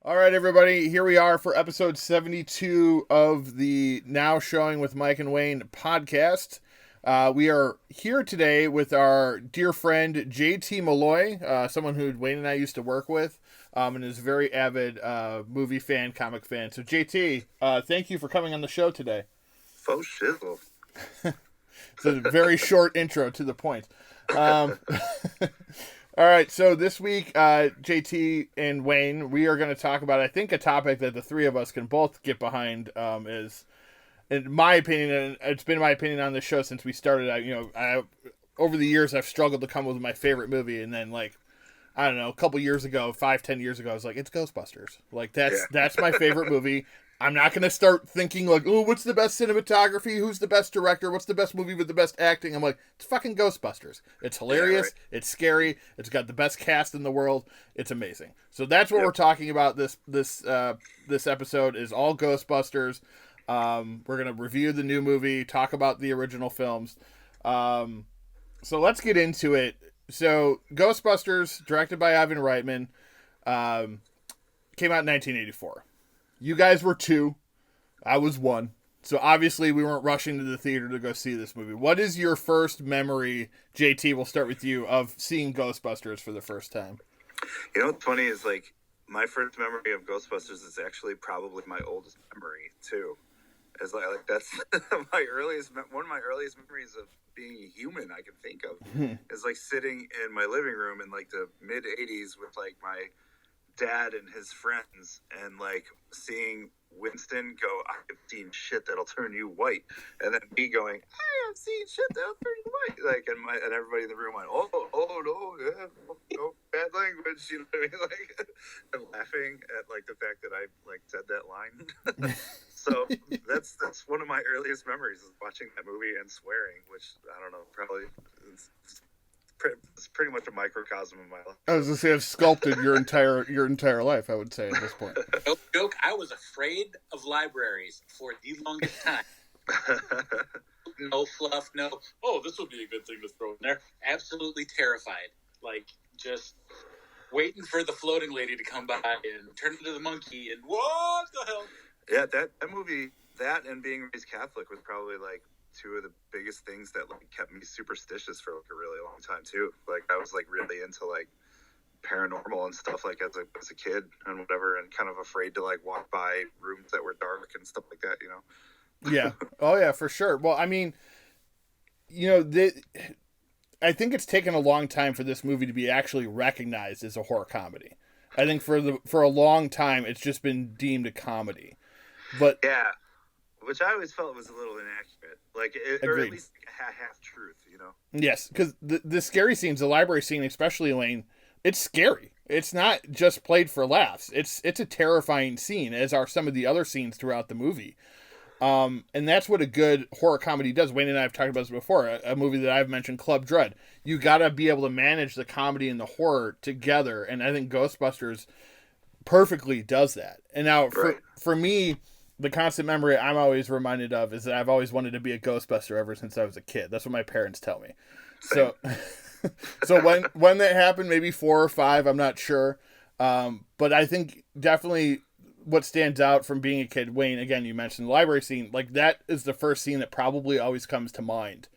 All right, everybody, here we are for episode 72 of the Now Showing with Mike and Wayne podcast. We are here today with our dear friend JT Molloy, someone who Wayne and I used to work with, and is a very avid movie fan, comic fan. So, JT, thank you for coming on the show today. Faux shizzle. It's a very short intro to the point. All right, so this week, JT and Wayne, we are going to talk about, I think, a topic that the three of us can both get behind is, in my opinion, and it's been my opinion on this show since we started. Over the years, I've struggled to come up with my favorite movie, and then, I don't know, a couple years ago, 5-10 years ago, I was like, it's Ghostbusters. That's my favorite movie. I'm not going to start thinking what's the best cinematography? Who's the best director? What's the best movie with the best acting? I'm like, it's fucking Ghostbusters. It's hilarious. Yeah, right. It's scary. It's got the best cast in the world. It's amazing. So that's what we're talking about. This episode is all Ghostbusters. We're going to review the new movie, talk about the original films. So let's get into it. So Ghostbusters, directed by Ivan Reitman, came out in 1984. You guys were 2. I was 1. So obviously we weren't rushing to the theater to go see this movie. What is your first memory, JT, we'll start with you, of seeing Ghostbusters for the first time? You know what's funny is, my first memory of Ghostbusters is actually probably my oldest memory, too. It's that's one of my earliest memories of being a human I can think of. Is, sitting in my living room in, the mid-'80s with, my dad and his friends, and seeing Winston go, I've seen shit that'll turn you white, and then me going, I have seen shit that'll turn you white, and everybody in the room went, oh no, yeah, no bad language, you know what I mean, and laughing at the fact that I said that line. So that's one of my earliest memories, is watching that movie and swearing, which I don't know, probably it's pretty much a microcosm of my life. I was going to say, I've sculpted your entire life, I would say, at this point. No joke, I was afraid of libraries for the longest time. No fluff, no, this would be a good thing to throw in there. Absolutely terrified. Just waiting for the floating lady to come by and turn into the monkey, and what the hell? Yeah, that movie, that and being raised Catholic was probably, two of the biggest things that kept me superstitious for a really long time too. I was really into paranormal and stuff as a kid and whatever, and kind of afraid to walk by rooms that were dark and stuff like that, you know. Yeah. Oh yeah, for sure. Well, I mean, I think it's taken a long time for this movie to be actually recognized as a horror comedy. I think for a long time it's just been deemed a comedy. But yeah, which I always felt was a little inaccurate, or at least half truth, you know. Yes, because the scary scenes, the library scene, especially, Elaine, it's scary. It's not just played for laughs. It's a terrifying scene, as are some of the other scenes throughout the movie. And that's what a good horror comedy does. Wayne and I have talked about this before. A movie that I've mentioned, Club Dredd. You got to be able to manage the comedy and the horror together, and I think Ghostbusters perfectly does that. And now, for me, the constant memory I'm always reminded of is that I've always wanted to be a Ghostbuster ever since I was a kid. That's what my parents tell me. So, so when that happened, maybe 4 or 5, I'm not sure. But I think definitely what stands out from being a kid, Wayne, again, you mentioned the library scene, that is the first scene that probably always comes to mind.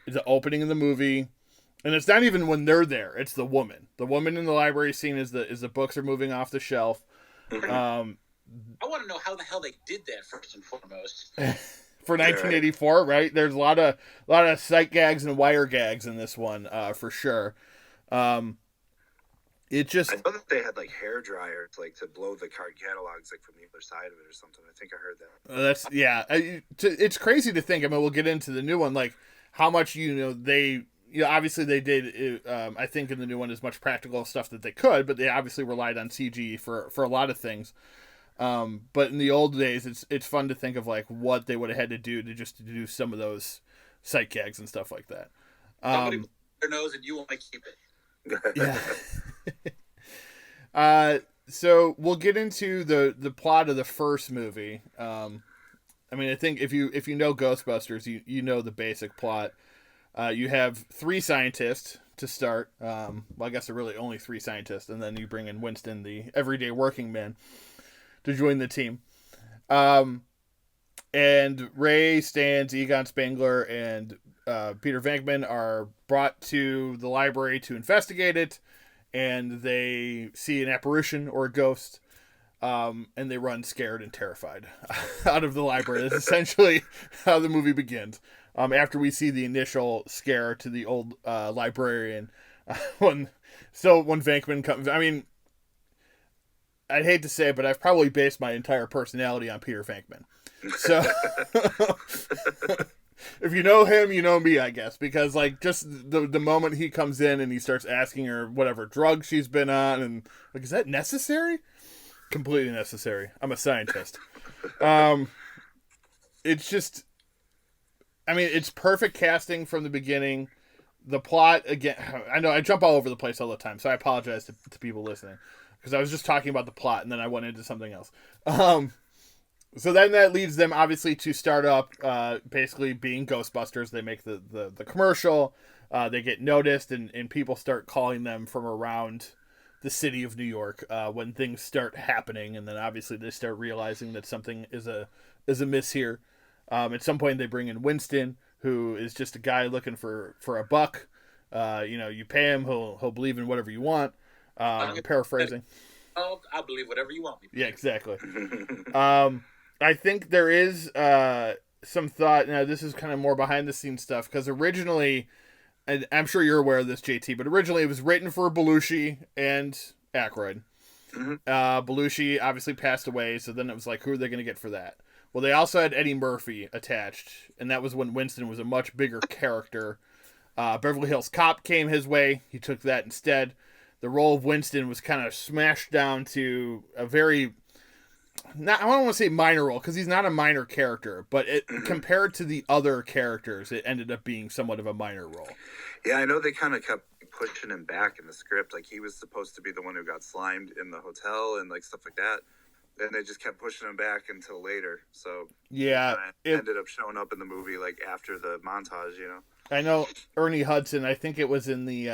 It's the opening of the movie. And it's not even when they're there. It's the woman. The woman in the library scene is the books are moving off the shelf. I want to know how the hell they did that first and foremost. For 1984, right? There's a lot of sight gags and wire gags in this one, for sure. It just, I know that they had hair dryers to blow the card catalogs from the other side of it or something. I think I heard that. That's it's crazy to think. I mean, we'll get into the new one, how much they. Obviously they did. I think in the new one as much practical stuff that they could, but they obviously relied on CG for a lot of things. But in the old days, it's fun to think of what they would have had to do to do some of those sight gags and stuff like that. Somebody put their nose and you want to keep it. Yeah. So we'll get into the plot of the first movie. I mean, I think if you know Ghostbusters, you know the basic plot. You have 3 scientists to start. Well, I guess there are really only 3 scientists, and then you bring in Winston, the everyday working man. to join the team. And Ray, Stans, Egon Spangler, and Peter Venkman are brought to the library to investigate it, and they see an apparition or a ghost, and they run scared and terrified out of the library. That's essentially how the movie begins. After we see the initial scare to the old librarian, when Venkman comes, I mean, I'd hate to say it, but I've probably based my entire personality on Peter Venkman. So, if you know him, you know me, I guess, because like just the moment he comes in and he starts asking her whatever drug she's been on, and like, is that necessary? Completely necessary. I'm a scientist. It's just, I mean, it's perfect casting from the beginning. The plot, again, I know I jump all over the place all the time, so I apologize to people listening, because I was just talking about the plot and then I went into something else. So then that leads them, obviously, to start up basically being Ghostbusters. They make the commercial. They get noticed, and people start calling them from around the city of New York when things start happening. And then, obviously, they start realizing that something is amiss here. At some point, they bring in Winston, who is just a guy looking for a buck. You pay him, he'll believe in whatever you want. Paraphrasing. Oh, I'll believe whatever you want me to. Yeah, exactly. I think there is some thought. Now, this is kind of more behind the scenes stuff, because originally, and I'm sure you're aware of this, JT, but originally it was written for Belushi and Aykroyd. Mm-hmm. Belushi obviously passed away, so then it was like, who are they going to get for that? Well, they also had Eddie Murphy attached, and that was when Winston was a much bigger character. Beverly Hills Cop came his way. He took that instead. The role of Winston was kind of smashed down to a very... I don't want to say minor role, because he's not a minor character, but compared to the other characters, it ended up being somewhat of a minor role. Yeah, I know they kind of kept pushing him back in the script. Like, he was supposed to be the one who got slimed in the hotel and like stuff like that. Then they just kept pushing him back until later. So yeah, it ended up showing up in the movie like after the montage. I know Ernie Hudson. I think it was in the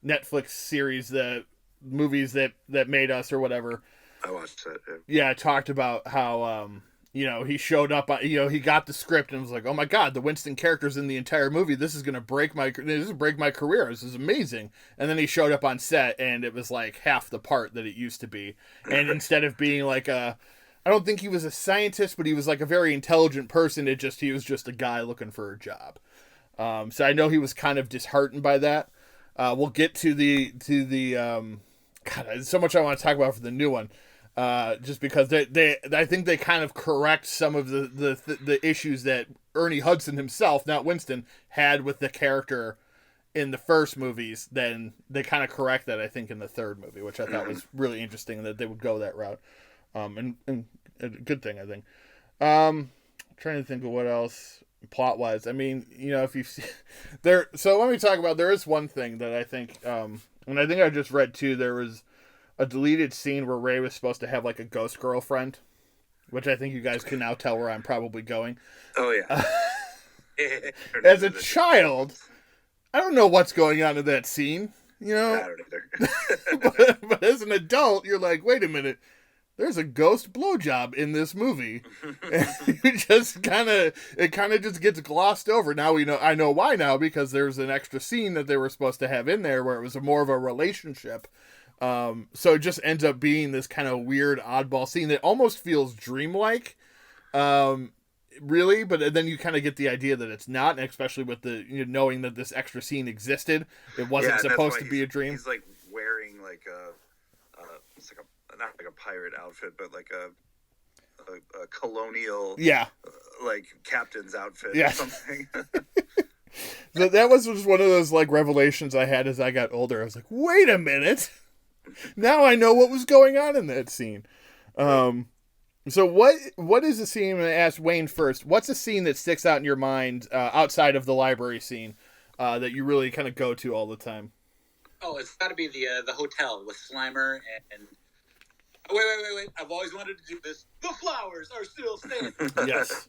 Netflix series, the movies that made us or whatever. I watched that. Yeah, I talked about how he showed up. He got the script and was like, "Oh my God, the Winston character's in the entire movie. This is gonna break my career. This is amazing." And then he showed up on set, and it was like half the part that it used to be. And instead of being like I don't think he was a scientist, but he was like a very intelligent person. He was just a guy looking for a job. So I know he was kind of disheartened by that. We'll get to the God, there's so much I want to talk about for the new one. Just because I think they kind of correct some of the issues that Ernie Hudson himself, not Winston, had with the character in the first movies. Then they kind of correct that, I think, in the third movie, which I thought was really interesting that they would go that route. And a good thing, I think. Trying to think of what else plot wise. I mean, if you see there, so let me talk about. There is one thing that I think, and I think I just read too. There was a deleted scene where Ray was supposed to have like a ghost girlfriend, which I think you guys can now tell where I'm probably going. Oh yeah. As a child, I don't know what's going on in that scene. I don't either. but as an adult, you're like, wait a minute, there's a ghost blowjob in this movie. And it kind of just gets glossed over. Now I know why now, because there's an extra scene that they were supposed to have in there where it was more of a relationship. So it just ends up being this kind of weird oddball scene that almost feels dreamlike, really, but then you kind of get the idea that it's not, and especially with the knowing that this extra scene existed, it wasn't supposed to be a dream. He's like wearing like it's like not like a pirate outfit, but like a colonial, like captain's outfit or something. So that was just one of those like revelations I had as I got older. I was like, wait a minute. Now I know what was going on in that scene. So what is the scene? I'm going to ask Wayne first. What's a scene that sticks out in your mind outside of the library scene that you really kind of go to all the time? Oh, it's got to be the hotel with Slimer and wait. I've always wanted to do this. The flowers are still standing. Yes.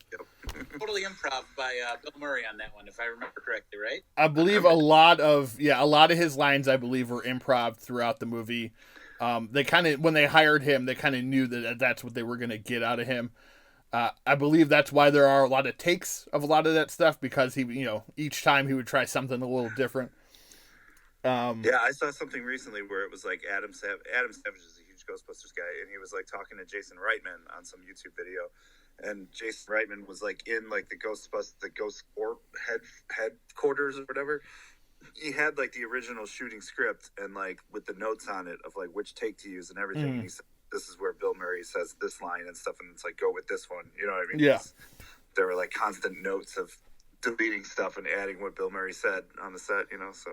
Totally improv by Bill Murray on that one, if I remember correctly, right? I believe a lot of his lines, I believe, were improv throughout the movie. They kind of, when they hired him, they kind of knew that that's what they were going to get out of him. I believe that's why there are a lot of takes of a lot of that stuff, because he, each time he would try something a little different. Yeah, I saw something recently where it was like Adam Savage is a huge Ghostbusters guy, and he was like talking to Jason Reitman on some YouTube video, and Jason Reitman was like in like the Ghost Corp headquarters or whatever. He had like the original shooting script and like with the notes on it of like which take to use and everything. And he said, this is where Bill Murray says this line and stuff, and it's like, go with this one. You know what I mean? Yeah. There were like constant notes of deleting stuff and adding what Bill Murray said on the set, so.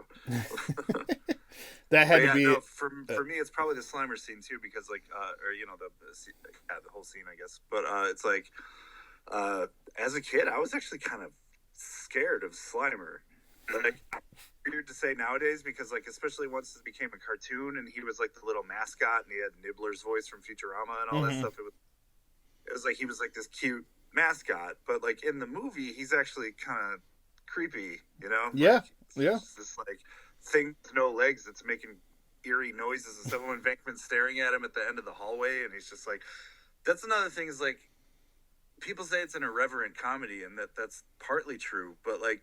That had to be... No, for me, it's probably the Slimer scene too, because like, the whole scene, I guess. But it's like, as a kid, I was actually kind of scared of Slimer. Like, weird to say nowadays, because like, especially once it became a cartoon and he was like the little mascot and he had Nibbler's voice from Futurama and all that stuff. It was like he was like this cute mascot, but like in the movie he's actually kind of creepy, Yeah. This like thing with no legs that's making eerie noises and stuff. When Venkman's staring at him at the end of the hallway, and he's just like, that's another thing, is like, people say it's an irreverent comedy, and that's partly true, but like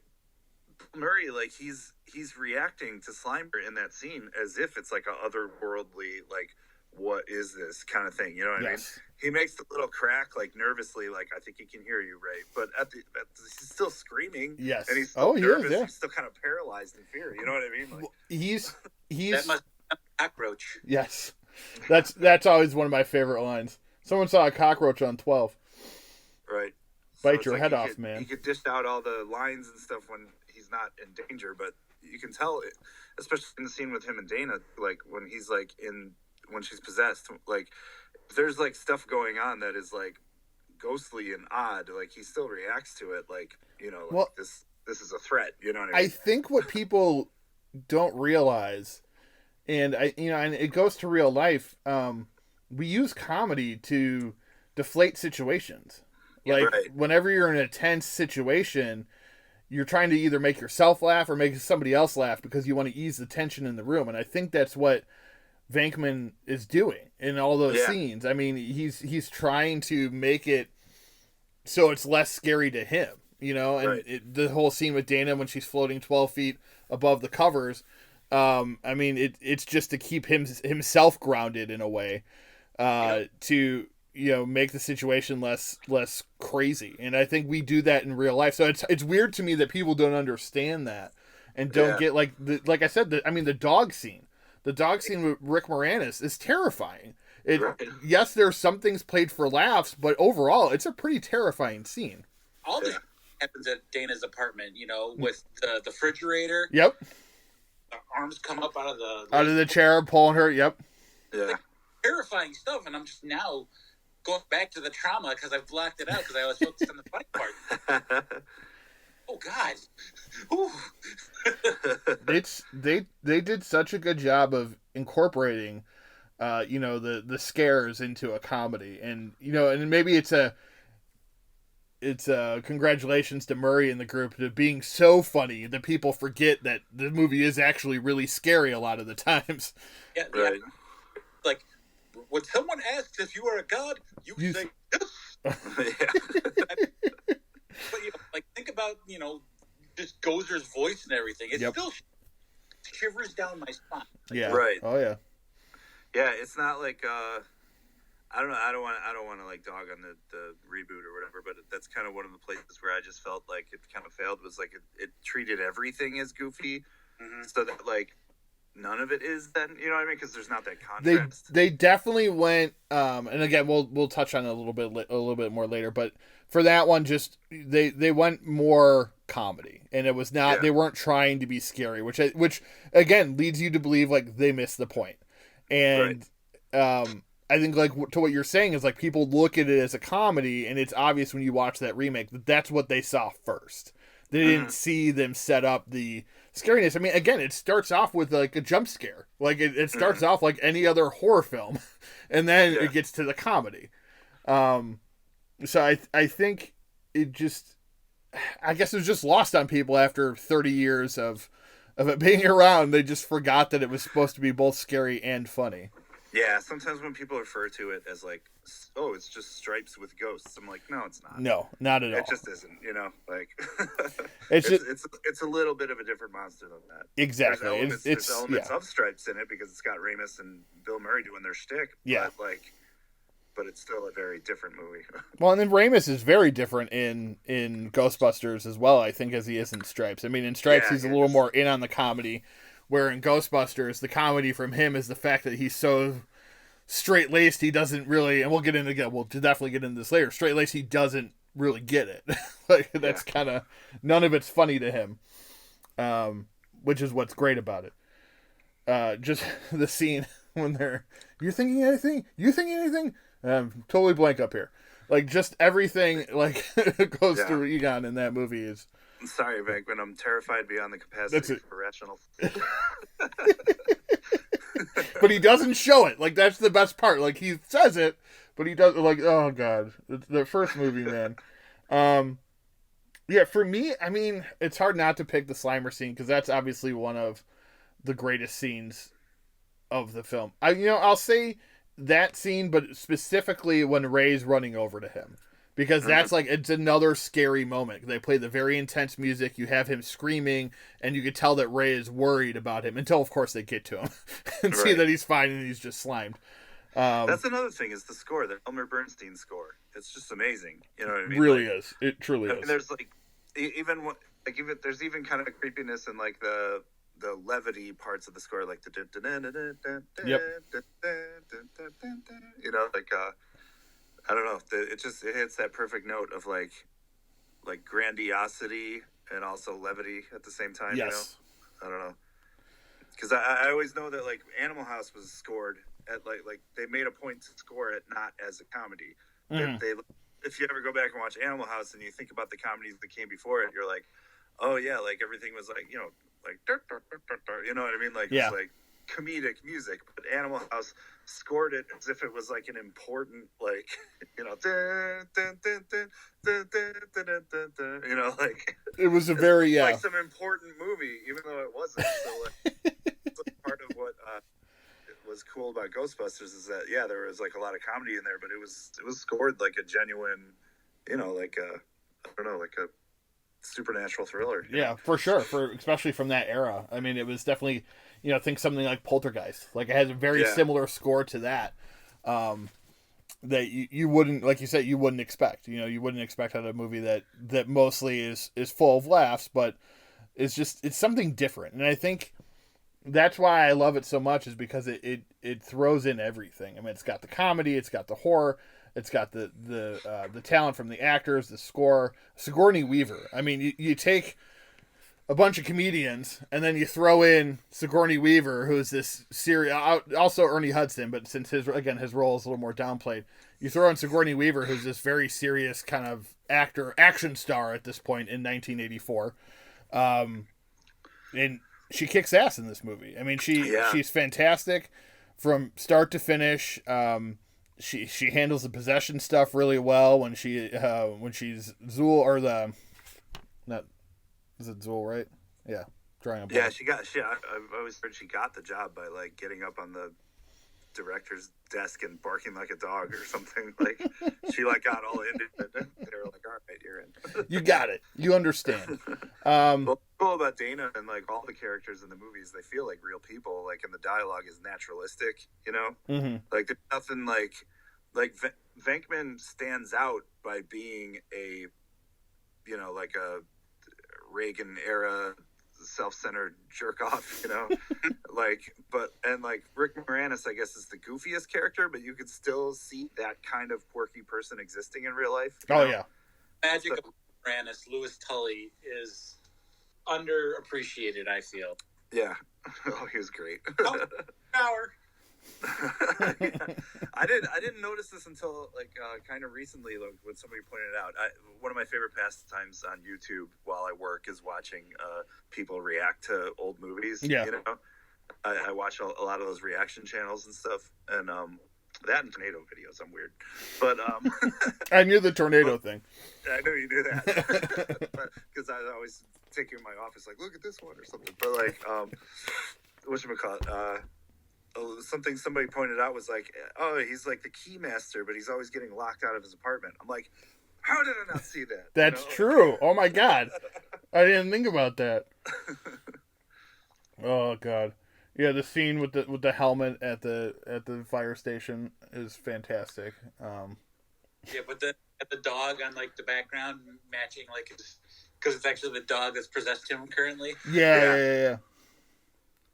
Murray, like he's reacting to Slimer in that scene as if it's like a otherworldly, like, what is this kind of thing, you know what I mean? He makes the little crack like nervously, like, I think he can hear you, Ray, but he's still screaming. Yes. And he's still nervous. Yeah. He's still kind of paralyzed in fear, you know what I mean? Like, he's that must be a cockroach. Yes. That's always one of my favorite lines. Someone saw a cockroach on 12. Right. Bite your head off, man. He could dish out all the lines and stuff when he's not in danger, but you can tell, especially in the scene with him and Dana, like when he's like when she's possessed, like there's like stuff going on that is like ghostly and odd, like he still reacts to it like, like, well, this is a threat, you know what I mean? I think what people don't realize, and and it goes to real life, we use comedy to deflate situations. Like, whenever you're in a tense situation, you're trying to either make yourself laugh or make somebody else laugh because you want to ease the tension in the room. And I think that's what Venkman is doing in all those scenes. I mean, he's trying to make it so it's less scary to him, and the whole scene with Dana when she's floating 12 feet above the covers. I mean, it's just to keep himself grounded in a way, to make the situation less crazy. And I think we do that in real life. So it's weird to me that people don't understand that and don't get like I said, the dog scene. The dog scene with Rick Moranis is terrifying. Yes, there's some things played for laughs, but overall, it's a pretty terrifying scene. All this happens at Dana's apartment, with the refrigerator. Yep. The arms come up out of the chair, pulling her. Yep. Yeah. Like, terrifying stuff, and I'm just now going back to the trauma because I've blocked it out because I was focused on the funny part. Oh God! They did such a good job of incorporating, the scares into a comedy, and and maybe it's a congratulations to Murray and the group to being so funny that people forget that the movie is actually really scary a lot of the times. Yeah, right. Like when someone asks if you are a god, you say yes. But like think about just Gozer's voice and everything. It still shivers down my spine. Yeah. Right. Oh yeah. Yeah, it's not like I don't know. I don't want to like dog on the reboot or whatever, but that's kind of one of the places where I just felt like it kind of failed. Was like it treated everything as goofy, so that like none of it is. Then you know what I mean? Because there's not that contrast. They definitely went. And again, we'll touch on it a little bit more later. But for that one, just they went more comedy, and it was not. They weren't trying to be scary, which again leads you to believe like they missed the point. And I think like to what you're saying is like people look at it as a comedy, and it's obvious when you watch that remake that that's what they saw first. They didn't see them set up the scariness. I mean, again, it starts off with like a jump scare. Like it starts off like any other horror film, and then it gets to the comedy. So I think it just, I guess it was just lost on people after 30 years of it being around. They just forgot that it was supposed to be both scary and funny. Yeah, sometimes when people refer to it as like, oh, it's just stripes with ghosts, I'm like, no, it's not. No, not at all. It just isn't, like it's just, it's a little bit of a different monster than that. Exactly. There's elements of stripes in it because it's got Ramis and Bill Murray doing their shtick. Yeah. But it's still a very different movie. Well, and then Ramis is very different in Ghostbusters as well, I think, as he is in Stripes. I mean, in Stripes, he's a little more in on the comedy, where in Ghostbusters, the comedy from him is the fact that he's so straight-laced, he doesn't really, and we'll definitely get into this later, straight-laced, he doesn't really get it. That's kind of, none of it's funny to him, which is what's great about it. Just the scene when they're, you thinking anything? Totally blank up here. Just everything goes through Egon in that movie is. Sorry, Venkman, I'm terrified beyond the capacity for rational. But he doesn't show it. That's the best part. He says it, but he doesn't. Oh god, it's the first movie, man. Yeah, for me, I mean, it's hard not to pick the Slimer scene because that's obviously one of the greatest scenes of the film. I'll say that scene, but specifically when Ray's running over to him. Because that's it's another scary moment. They play the very intense music. You have him screaming, and you can tell that Ray is worried about him until, of course, they get to him and see that he's fine and he's just slimed. That's another thing is the score, the Elmer Bernstein score. It's just amazing. You know what I mean? Really is. It truly is. There's even there's even kind of creepiness in the levity parts of the score, like the I don't know. It hits that perfect note of like grandiosity and also levity at the same time. Yes. I don't know. Because I always know that Animal House was scored at they made a point to score it not as a comedy. Mm-hmm. If you ever go back and watch Animal House and you think about the comedies that came before it, you're like, oh yeah, everything was you know what I mean? It's comedic music, but Animal House scored it as if it was an important it was a very some important movie, even though it wasn't. So part of what was cool about Ghostbusters is that there was a lot of comedy in there, but it was scored like a genuine, a supernatural thriller. Yeah, for sure. Especially from that era. I mean, it was definitely, think something like Poltergeist. It has a very similar score to that. That you wouldn't, like you said, you wouldn't expect. You wouldn't expect out of a movie that mostly is full of laughs, but it's something different. And I think that's why I love it so much, is because it throws in everything. I mean, it's got the comedy, it's got the horror, it's got the talent from the actors, the score. Sigourney Weaver. I mean, you take a bunch of comedians and then you throw in Sigourney Weaver, who's this serious. Also Ernie Hudson, but since his role is a little more downplayed, you throw in Sigourney Weaver, who's this very serious kind of action star at this point in 1984, and she kicks ass in this movie. I mean, she's fantastic from start to finish. She handles the possession stuff really well when she's Zool, or is it Zool, right? Yeah, drawing a blank. I've always heard she got the job by getting up on the director's desk and barking like a dog or something. She got all into it. They were like, all right, you're in. You got it. You understand. What's cool about Dana and all the characters in the movies, they feel like real people. And the dialogue is naturalistic. Mm-hmm. There's nothing Venkman stands out by being a a Reagan era self-centered jerk off, but Rick Moranis, I guess, is the goofiest character, but you could still see that kind of quirky person existing in real life. Yeah. Magic of Moranis, Louis Tully, is underappreciated, I feel. Yeah. Oh, he was great. Power. I didn't notice this until kind of recently, when somebody pointed it out. One of my favorite pastimes on YouTube while I work is watching people react to old movies. Yeah. I watch a lot of those reaction channels and stuff, and that and tornado videos. I'm weird, but I knew the tornado thing. I knew you knew that because I always take you in my office look at this one or something. But whatchamacallit, something somebody pointed out was like, oh, he's like the key master, but he's always getting locked out of his apartment. I'm like, how did I not see that? That's true. Oh my God, I didn't think about that. Oh God, yeah, the scene with the helmet at the fire station is fantastic. Yeah, but the dog on like the background matching like because it's actually the dog that's possessed him currently. Yeah.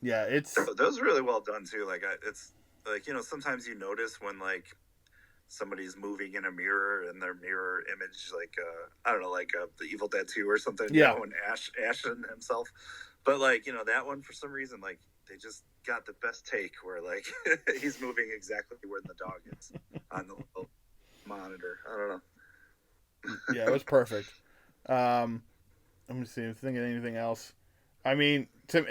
It's that was really well done too. Like it's like, you know, sometimes you notice when like somebody's moving in a mirror and their mirror image, like I don't know, like the Evil Dead 2 or something. Yeah. You know, and Ashton himself. But like, you know, that one for some reason, like they just got the best take where like he's moving exactly where the dog is on the little monitor. I don't know. Yeah, it was perfect. Let me see. I'm thinking anything else. I mean, to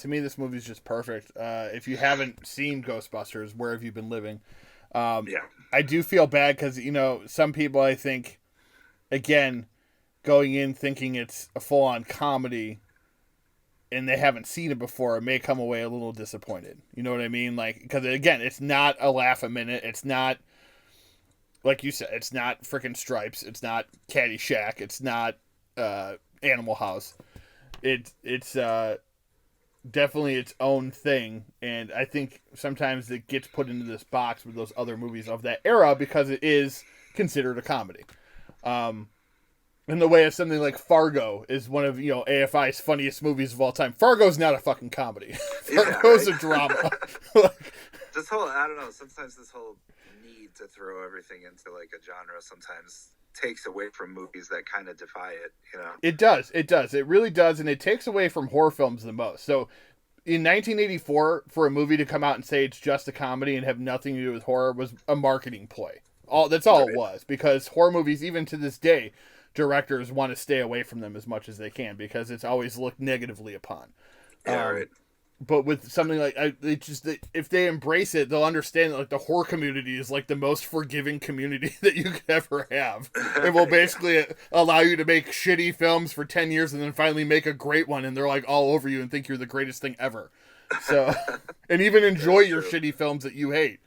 me, this movie's just perfect. If you haven't seen Ghostbusters, where have you been living? I do feel bad because, you know, some people, I think, again, going in thinking it's a full-on comedy and they haven't seen it before, may come away a little disappointed. You know what I mean? Like, because, again, it's not a laugh a minute. It's not, like you said, it's not freaking Stripes. It's not Caddyshack. It's not Animal House. It's definitely its own thing, and I think sometimes it gets put into this box with those other movies of that era because it is considered a comedy. In the way of something like Fargo is one of, you know, AFI's funniest movies of all time. Fargo's not a fucking comedy. Fargo's a drama. This whole, I don't know, sometimes this whole need to throw everything into like a genre sometimes takes away from movies that kind of defy it, you know. It does. It really does, and it takes away from horror films the most. So in 1984, for a movie to come out and say it's just a comedy and have nothing to do with horror was a marketing ploy. That's all it was, because horror movies, even to this day, directors want to stay away from them as much as they can because it's always looked negatively upon. Right. But with something like, if they embrace it, they'll understand that, like, the horror community is like the most forgiving community that you could ever have. It will basically allow you to make shitty films for 10 years and then finally make a great one, and they're like all over you and think you're the greatest thing ever. So, and even enjoy your shitty films that you hate.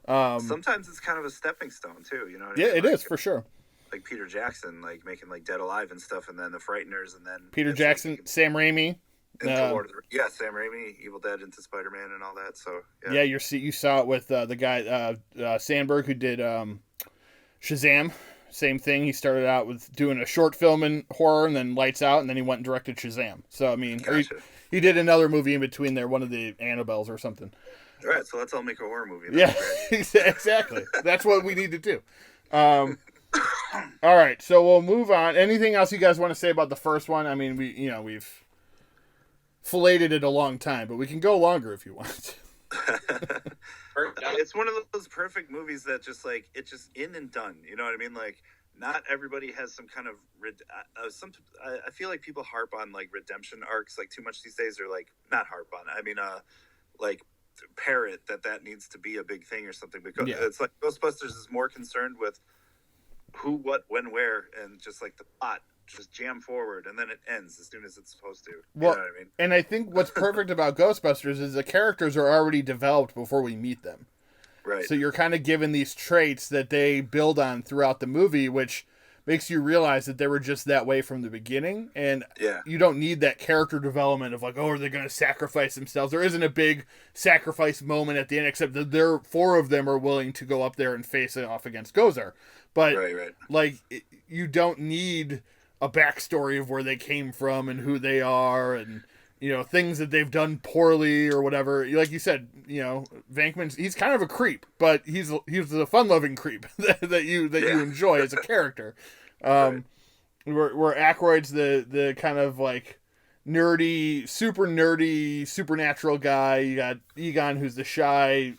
Sometimes it's kind of a stepping stone too, you know what I mean? It is, for sure. Like Peter Jackson, like making like Dead Alive and stuff, and then The Frighteners, and then Peter Jackson, like, Sam Raimi. Sam Raimi, Evil Dead, into Spider-Man and all that. So yeah, you saw it with the guy Sandberg who did Shazam. Same thing. He started out with doing a short film in horror, and then Lights Out, and then he went and directed Shazam. So I mean, gotcha. he did another movie in between there, one of the Annabelles or something. All right, so let's all make a horror movie. Yeah, exactly. That's what we need to do. All right, so we'll move on. Anything else you guys want to say about the first one? I mean, we've filleted it a long time, but we can go longer if you want. It's one of those perfect movies that just like, it's just in and done. You know what I mean? Like, not everybody has some kind of I feel like people harp on like redemption arcs like too much these days, or like not harp on. I mean, like parrot that needs to be a big thing or something, because it's like Ghostbusters is more concerned with who, what, when, where, and just like the plot just jam forward, and then it ends as soon as it's supposed to. You know what I mean? And I think what's perfect about Ghostbusters is the characters are already developed before we meet them. Right. So you're kind of given these traits that they build on throughout the movie, which makes you realize that they were just that way from the beginning, and you don't need that character development of like, oh, are they going to sacrifice themselves? There isn't a big sacrifice moment at the end, except that four of them are willing to go up there and face it off against Gozer. But like, you don't need a backstory of where they came from and who they are, and you know, things that they've done poorly or whatever. Like you said, you know, Venkman's, he's kind of a creep, but he's a fun-loving creep that you enjoy as a character. Where Aykroyd's the kind of like nerdy, supernatural guy. You got Egon, who's the shy,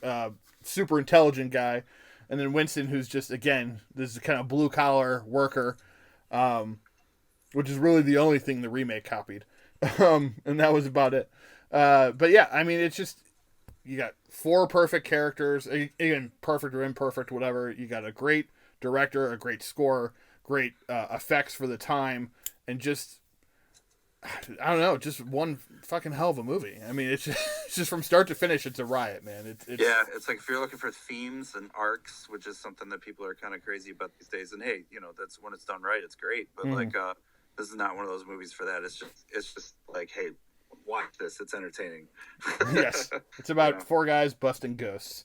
super intelligent guy, and then Winston, who's just, again, this kind of blue-collar worker, which is really the only thing the remake copied. And that was about it. But yeah, I mean, it's just, you got four perfect characters, again, perfect or imperfect, whatever. You got a great director, a great score, great effects for the time, and just I don't know, just one fucking hell of a movie. I mean, it's just from start to finish, it's a riot, man. Yeah, it's like if you're looking for themes and arcs, which is something that people are kind of crazy about these days. And hey, that's when it's done right, it's great. But like, this is not one of those movies for that. It's just like, hey, watch this. It's entertaining. Yes, it's about four guys busting ghosts.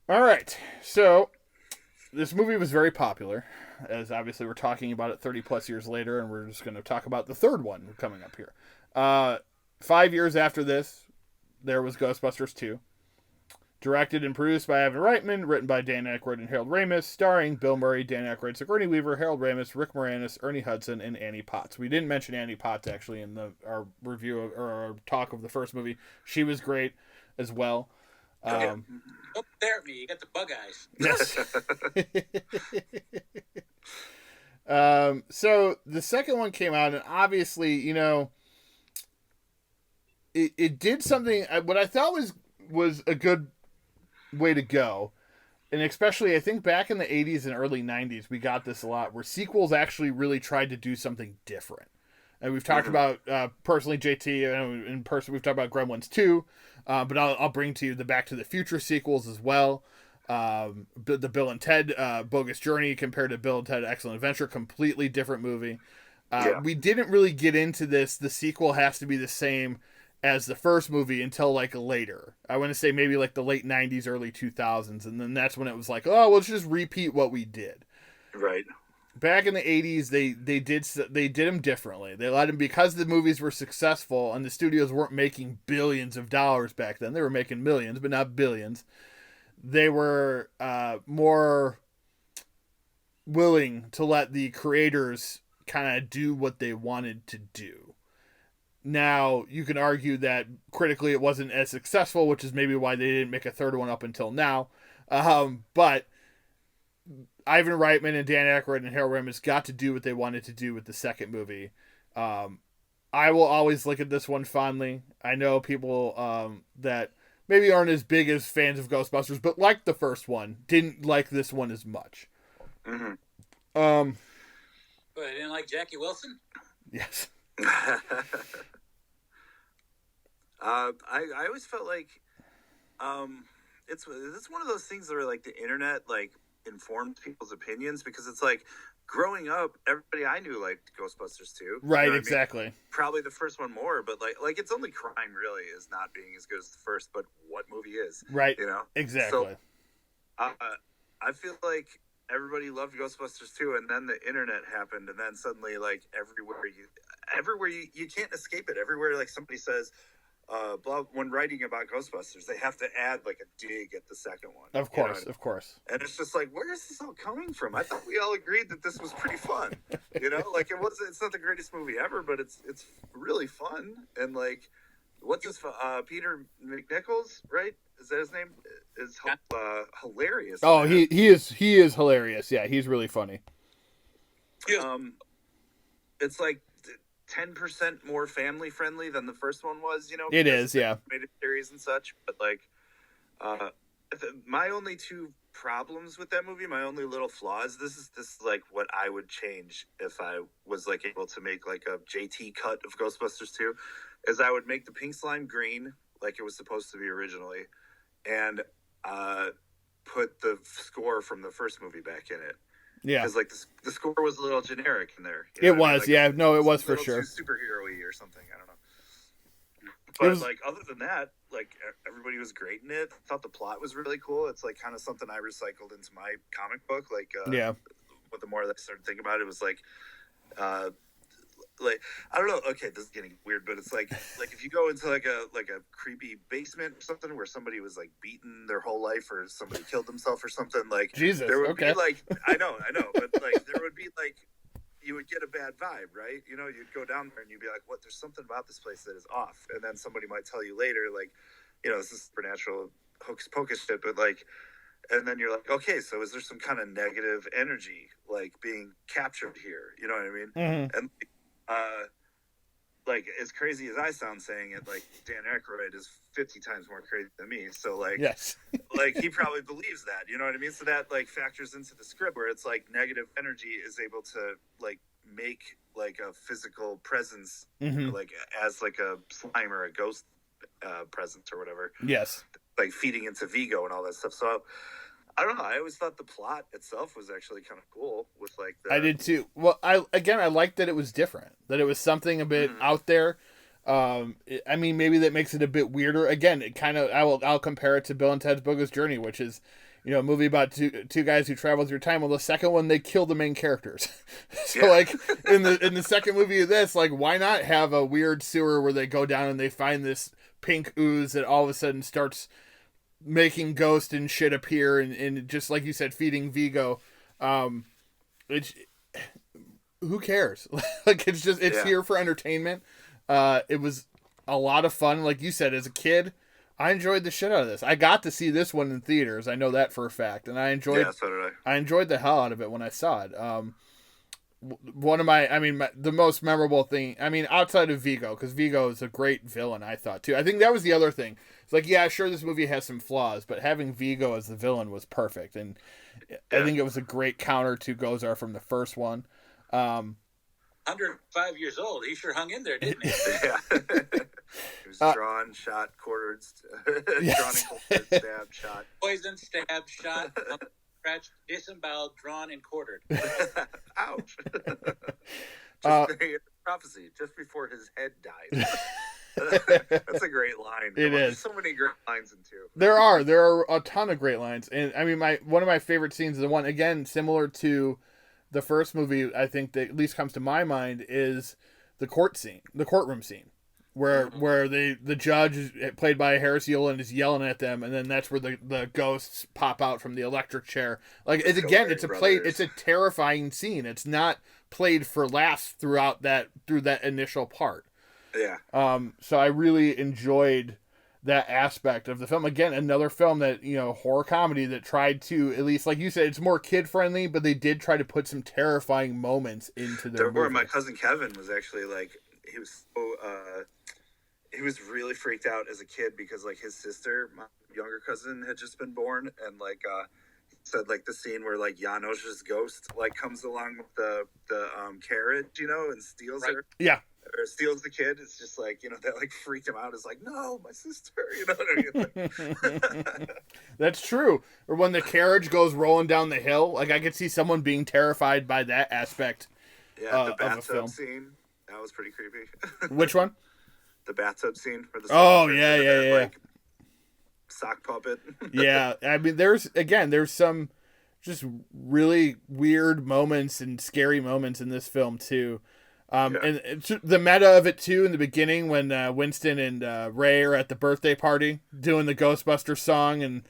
All right, so this movie was very popular, as obviously we're talking about it 30 plus years later, and we're just going to talk about the third one coming up here. 5 years after this, there was Ghostbusters 2. Directed and produced by Ivan Reitman, written by Dan Aykroyd and Harold Ramis, starring Bill Murray, Dan Aykroyd, Sigourney Weaver, Harold Ramis, Rick Moranis, Ernie Hudson, and Annie Potts. We didn't mention Annie Potts, actually, in our review or our talk of the first movie. She was great as well. Don't stare at me. You got the bug eyes. So the second one came out, and obviously, it did something. What I thought was a good way to go, and especially I think back in the 80s and early 90s, we got this a lot, where sequels actually really tried to do something different. And we've talked about, personally, JT, in person, we've talked about Gremlins 2, but I'll bring to you the Back to the Future sequels as well. The Bill and Ted Bogus Journey compared to Bill and Ted Excellent Adventure, completely different movie. We didn't really get into this. The sequel has to be the same as the first movie until like later. I want to say maybe like the late 90s, early 2000s. And then that's when it was like, oh, let's just repeat what we did. Right. Back in the 80s, they did them differently. They let them, because the movies were successful and the studios weren't making billions of dollars back then. They were making millions, but not billions. They were more willing to let the creators kind of do what they wanted to do. Now, you can argue that critically it wasn't as successful, which is maybe why they didn't make a third one up until now. But Ivan Reitman and Dan Aykroyd and Harold Ramis got to do what they wanted to do with the second movie. I will always look at this one fondly. I know people that maybe aren't as big as fans of Ghostbusters, but like the first one, didn't like this one as much. Mm-hmm. But I didn't like Jackie Wilson? Yes. I always felt like it's one of those things where like the internet like informed people's opinions, because it's like growing up, everybody I knew liked Ghostbusters 2. Right, you know exactly. I mean? Probably the first one more, but like it's only crime really is not being as good as the first, but what movie is? Right. So, Exactly. I feel like everybody loved Ghostbusters 2, and then the internet happened, and then suddenly like everywhere you can't escape it. Everywhere like somebody says when writing about Ghostbusters, they have to add like a dig at the second one. Of course, of course. And it's just like, where is this all coming from? I thought we all agreed that this was pretty fun. Like it's not the greatest movie ever, but it's really fun. And like, what's his Peter McNichols, right? Is that his name? Is hilarious. Oh, he is hilarious. Yeah, he's really funny. It's like 10% more family friendly than the first one was, It is, yeah. Animated series and such, but like, my only two problems with that movie, my only little flaws, this is like what I would change if I was like able to make like a JT cut of Ghostbusters 2, is I would make the pink slime green like it was supposed to be originally, and put the score from the first movie back in it. Yeah, because like the score was a little generic in there. It was, yeah. No, it was for sure. Superhero-y or something. I don't know. But like other than that, like everybody was great in it. I thought the plot was really cool. It's like kind of something I recycled into my comic book. Like But the more that I started thinking about it, it was like I don't know. Okay, this is getting weird, but it's like if you go into like a creepy basement or something where somebody was like beaten their whole life, or somebody killed themselves or something, like Jesus, there would be like I know, but like there would be like you would get a bad vibe, right? You'd go down there and you'd be like, what? There's something about this place that is off, and then somebody might tell you later, like, this is supernatural hocus pocus shit, but like. And then you're like, okay, so is there some kind of negative energy like being captured here? You know what I mean? Mm-hmm. And like as crazy as I sound saying it, like Dan Aykroyd is 50 times more crazy than me. So like, yes, like he probably believes that. You know what I mean? So that like factors into the script where it's like negative energy is able to like make like a physical presence, Mm-hmm. like as like a slime or a ghost presence or whatever. Yes. Like feeding into Vigo and all that stuff. So I don't know. I always thought the plot itself was actually kind of cool with like the. I did too. Well, I liked that it was different, that it was something a bit out there. I mean, maybe that makes it a bit weirder. Again, it kind of I'll compare it to Bill and Ted's Bogus Journey, which is, you know, a movie about two guys who travel through time. Well, the second one they kill the main characters. So like in the second movie of this, like why not have a weird sewer where they go down and they find this pink ooze that all of a sudden starts making ghosts and shit appear and just like you said, feeding Vigo. It's who cares? Like it's here for entertainment. It was a lot of fun. Like you said, as a kid, I enjoyed the shit out of this. I got to see this one in theaters. I know that for a fact, and I enjoyed. Yeah, so did I. I enjoyed the hell out of it when I saw it. One of the most memorable thing. I mean, outside of Vigo, because Vigo is a great villain. I thought too. I think that was the other thing. It's like, yeah, sure, this movie has some flaws, but having Vigo as the villain was perfect, and I think it was a great counter to Gozar from the first one. 105 years old. He sure hung in there, didn't he? Yeah. He was drawn, shot, quartered, drawn and quartered, stabbed, shot. Poisoned, stabbed, shot, scratched, disemboweled, drawn, and quartered. Ouch. Prophecy, just before his head died. That's a great line. There's so many great lines in two. There are a ton of great lines, and I mean, one of my favorite scenes, the one again similar to the first movie, I think that at least comes to my mind, is the courtroom scene, where the judge is played by Harris Yulin is yelling at them, and then that's where the ghosts pop out from the electric chair. Like it's a terrifying scene. It's not played for laughs through that initial part. Yeah. So I really enjoyed that aspect of the film. Again, another film that, you know, horror comedy that tried to, at least like you said, it's more kid friendly, but they did try to put some terrifying moments into their movie. My cousin Kevin was actually like, he was really freaked out as a kid because like his sister, my younger cousin, had just been born, and like he said like the scene where like Janosch's ghost like comes along with the carriage, you know, and steals her. Yeah. Or steals the kid. It's just like, you know, that like freaked him out. It's like, no, my sister, you know what I mean? That's true. Or when the carriage goes rolling down the hill, like I could see someone being terrified by that aspect. Yeah, the bathtub scene, that was pretty creepy. Which one? The bathtub scene for the yeah. Like, sock puppet. Yeah, I mean, there's some just really weird moments and scary moments in this film too. And it's the meta of it too in the beginning when Winston and Ray are at the birthday party doing the Ghostbusters song, and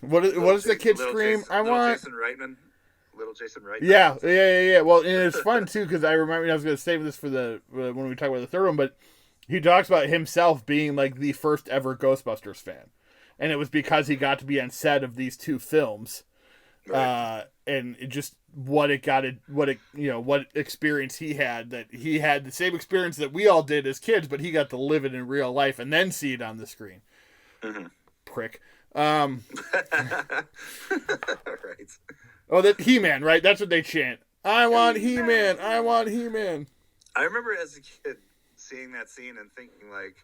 what does the kid scream? Little Jason Reitman. Yeah. Well, and it's fun too because I was going to save this for when we talk about the third one, but he talks about himself being like the first ever Ghostbusters fan, and it was because he got to be on set of these two films, and it just what experience he had, that he had the same experience that we all did as kids, but he got to live it in real life and then see it on the screen. Mm-hmm. Prick. Right. Oh, that He-Man, right? That's what they chant. I want He-Man. I want He-Man. I remember as a kid seeing that scene and thinking like,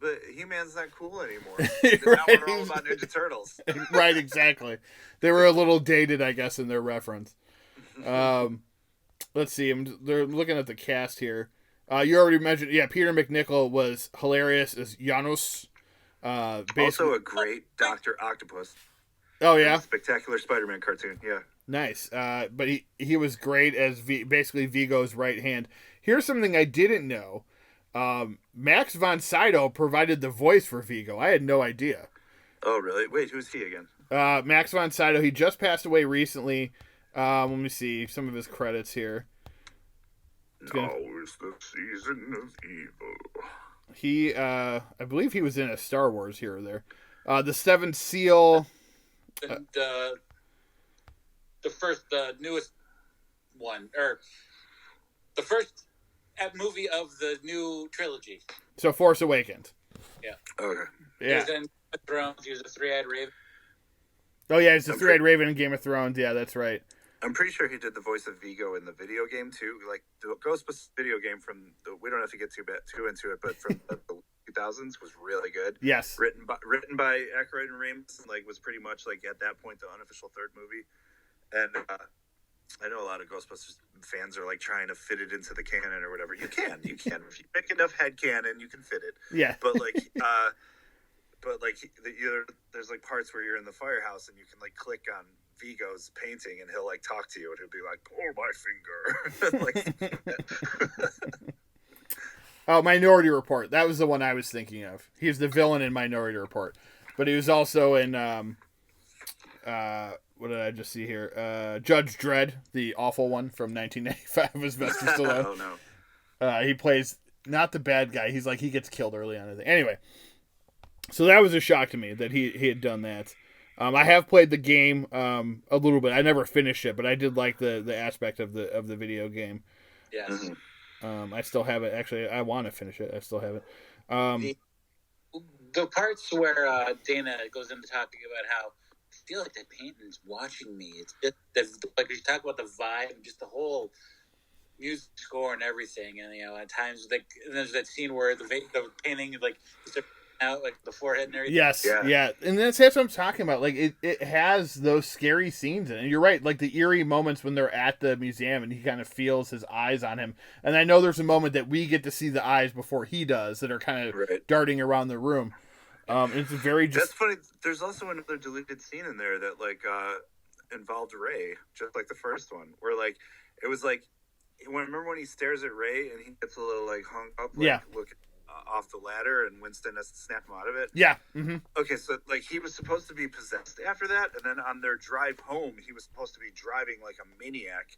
but He-Man's not cool anymore. Right. Now we're all about Ninja Turtles. Right, exactly. They were a little dated, I guess, in their reference. Let's see. They're looking at the cast here. You already mentioned, Peter McNichol was hilarious as Janos. Also a great Dr. Octopus. Oh, yeah? Spectacular Spider-Man cartoon, yeah. Nice. But he was great as basically Vigo's right hand. Here's something I didn't know. Max von Sydow provided the voice for Vigo. I had no idea. Oh, really? Wait, who's he again? Max von Sydow. He just passed away recently. Let me see some of his credits here. Now is the season of evil. He, I believe he was in a Star Wars here or there. The Seventh Seal. And the newest one, or the first movie of the new trilogy. So Force Awakens. Yeah. Okay. Yeah. He was in Game of Thrones. He was a three-eyed raven. Oh yeah, he's the three-eyed raven in Game of Thrones. Yeah, that's right. I'm pretty sure he did the voice of Vigo in the video game too. Like the Ghostbusters video game we don't have to get too into it, but from the 2000s was really good. Yes, written by Aykroyd and Ramis, and like was pretty much like at that point the unofficial third movie. And I know a lot of Ghostbusters fans are like trying to fit it into the canon or whatever. You can if you make enough head canon, you can fit it. Yeah, but like. There's like parts where you're in the firehouse and you can like click on Vigo's painting and he'll like talk to you and he'll be like, "Pull my finger." Oh, Minority Report. That was the one I was thinking of. He was the villain in Minority Report, but he was also in what did I just see here? Judge Dredd, the awful one from 1995, was Sylvester Stallone. Oh no. He plays not the bad guy. He's like he gets killed early on. Anyway. So that was a shock to me that he had done that. I have played the game a little bit. I never finished it, but I did like the aspect of the video game. Yes. I still have it. Actually, I want to finish it. I still have it. The parts where Dana goes into talking about how I feel like that painting's watching me. It's just like you talk about the vibe, just the whole music score and everything. And at times like there's that scene where the painting like out like the forehead and everything. Yes, yeah. And that's what I'm talking about. Like it has those scary scenes in it. And you're right, like the eerie moments when they're at the museum and he kind of feels his eyes on him. And I know there's a moment that we get to see the eyes before he does that are kind of darting around the room. It's very That's funny. There's also another deleted scene in there that like involved Ray, just like the first one, where like it was like remember when he stares at Ray and he gets a little like hung up, like looking off the ladder and Winston has to snap him out of it. Yeah. Mm-hmm. Okay, so like he was supposed to be possessed after that, and then on their drive home, he was supposed to be driving like a maniac.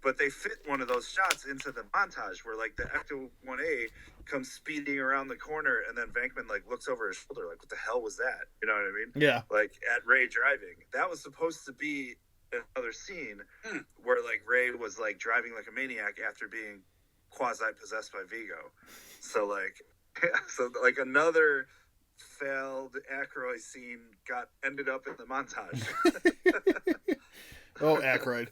But they fit one of those shots into the montage where like the Ecto 1A comes speeding around the corner, and then Venkman like looks over his shoulder, like, what the hell was that? You know what I mean? Yeah. Like at Ray driving, that was supposed to be another scene where like Ray was like driving like a maniac after being quasi possessed by Vigo. So like. So like another failed Aykroyd scene ended up in the montage. Oh, Aykroyd.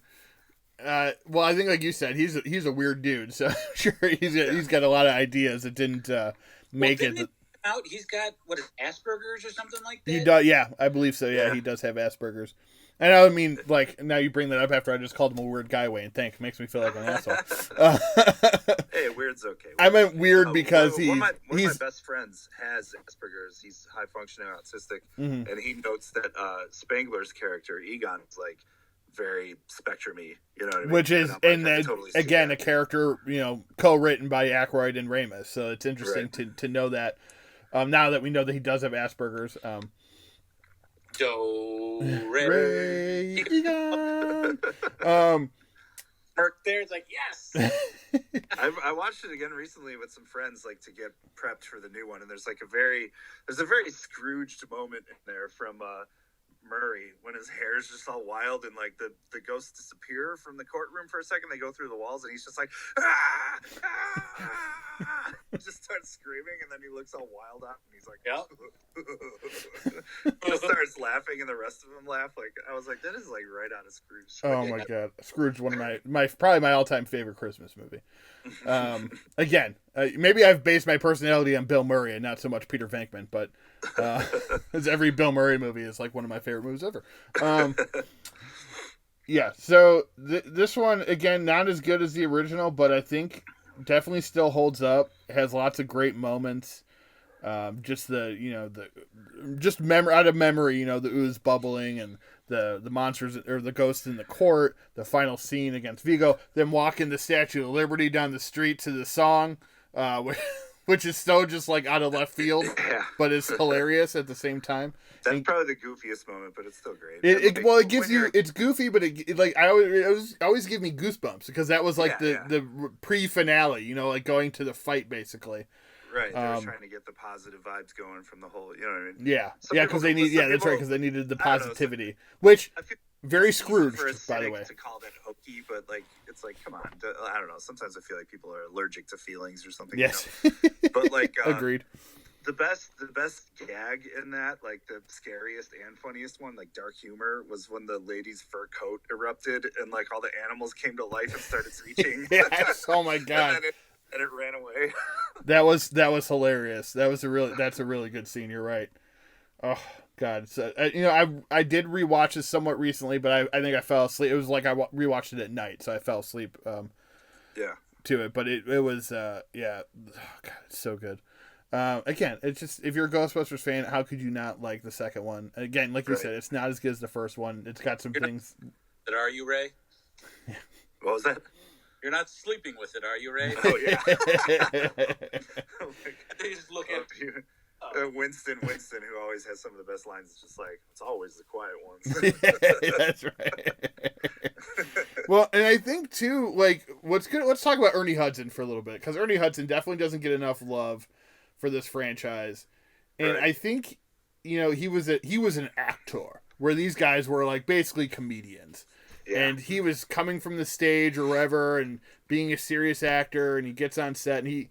Well, I think like you said, he's a weird dude. So I'm sure he's got a lot of ideas that didn't make it. He's got Asperger's or something like that. He does, yeah, I believe so. Yeah, he does have Asperger's. And I mean, like, now you bring that up after I just called him a weird guy, Wayne. Thanks. Makes me feel like an asshole. Hey, weird's okay. I meant weird because one of my best friends has Asperger's. He's high-functioning autistic. Mm-hmm. And he notes that Spangler's character, Egon, is, like, very spectrum-y. You know what I mean? Which is, totally again, a character, co-written by Aykroyd and Ramis. So it's interesting to know that. Now that we know that he does have Asperger's. Ray Egon. Mark there is like, yes. I watched it again recently with some friends, like to get prepped for the new one, and there's a very Scrooged moment in there from Murray when his hair is just all wild and like the ghosts disappear from the courtroom for a second. They go through the walls and he's just like, ah, ah, ah. He just starts screaming and then he looks all wild out and he's like, just starts laughing and the rest of them laugh. Like I was like, that is like right out of Scrooge. Oh my god, Scrooge, one of my probably my all-time favorite Christmas movie. Again, maybe I've based my personality on Bill Murray and not so much Peter Venkman, but as every Bill Murray movie is like one of my favorite movies ever. Yeah, so this one again not as good as the original, but I think definitely still holds up. It has lots of great moments. Just just memory out of memory, the ooze bubbling and the monsters or the ghosts in the court, the final scene against Vigo, them walking the Statue of Liberty down the street to the song, which is so just like out of left field, but it's hilarious at the same time. That's probably the goofiest moment, but it's still great. It gives you, it's goofy, but it like always give me goosebumps because that was like the pre-finale, like going to the fight basically. Right, they were trying to get the positive vibes going from the whole, you know what I mean? Yeah, because they need, that's right, because they needed the positivity, which very Scrooged, by the way. To call that hokey, but like it's like, come on, I don't know. Sometimes I feel like people are allergic to feelings or something. Yes, but like agreed. the best gag in that, like the scariest and funniest one, like dark humor, was when the lady's fur coat erupted and like all the animals came to life and started screeching. Yes, oh my god. And it ran away. That was hilarious. That's a really good scene. You're right. Oh god. So, I did rewatch this somewhat recently, but I think I fell asleep. It was like I rewatched it at night, so I fell asleep. To it, but it was yeah. Oh god, it's so good. Again, it's just, if you're a Ghostbusters fan, how could you not like the second one? Again, like you said, it's not as good as the first one. It's got some things. Are you, Ray? Yeah. What was that? You're not sleeping with it, are you, Ray? Oh yeah. They just look at you. Winston, who always has some of the best lines, is just like, it's always the quiet ones. That's right. Well, and I think too, like, what's good. Let's talk about Ernie Hudson for a little bit, because Ernie Hudson definitely doesn't get enough love for this franchise, and I think he was an actor, where these guys were like basically comedians, and he was coming from the stage or wherever and being a serious actor, and he gets on set, and he,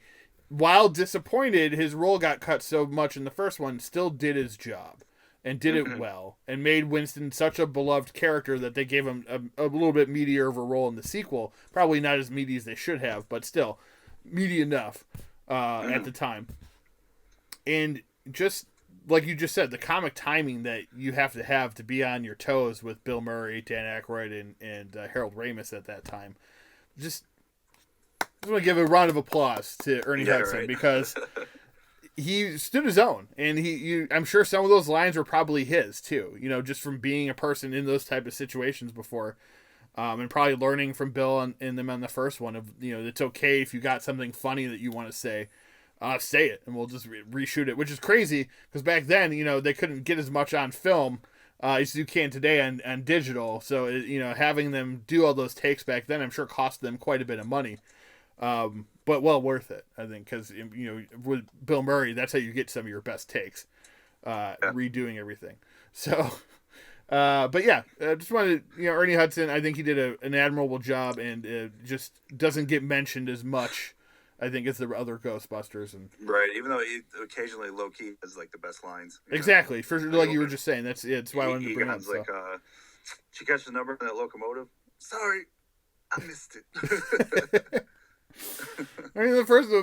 while disappointed his role got cut so much in the first one, still did his job and did it well, and made Winston such a beloved character that they gave him a little bit meatier of a role in the sequel. Probably not as meaty as they should have, but still meaty enough at the time. And just like you just said, the comic timing that you have to be on your toes with Bill Murray, Dan Aykroyd, and Harold Ramis at that time. Just want to give a round of applause to Ernie Hudson, because he stood his own, and I'm sure some of those lines were probably his too. Just from being a person in those type of situations before, and probably learning from Bill and them on the first one of it's okay if you got something funny that you want to say. Say it, and we'll just reshoot it, which is crazy, because back then, they couldn't get as much on film as you can today on digital. So, having them do all those takes back then, I'm sure cost them quite a bit of money. But well worth it, I think, because, with Bill Murray, that's how you get some of your best takes, redoing everything. So, but yeah, just wanted Ernie Hudson, I think he did an admirable job, and just doesn't get mentioned as much, I think, it's the other Ghostbusters. And right, even though he occasionally low-key has like the best lines. Exactly, for like you were just saying, that's why I wanted to bring it up. Like, did you catch the number in that locomotive? Sorry, I missed it. I mean,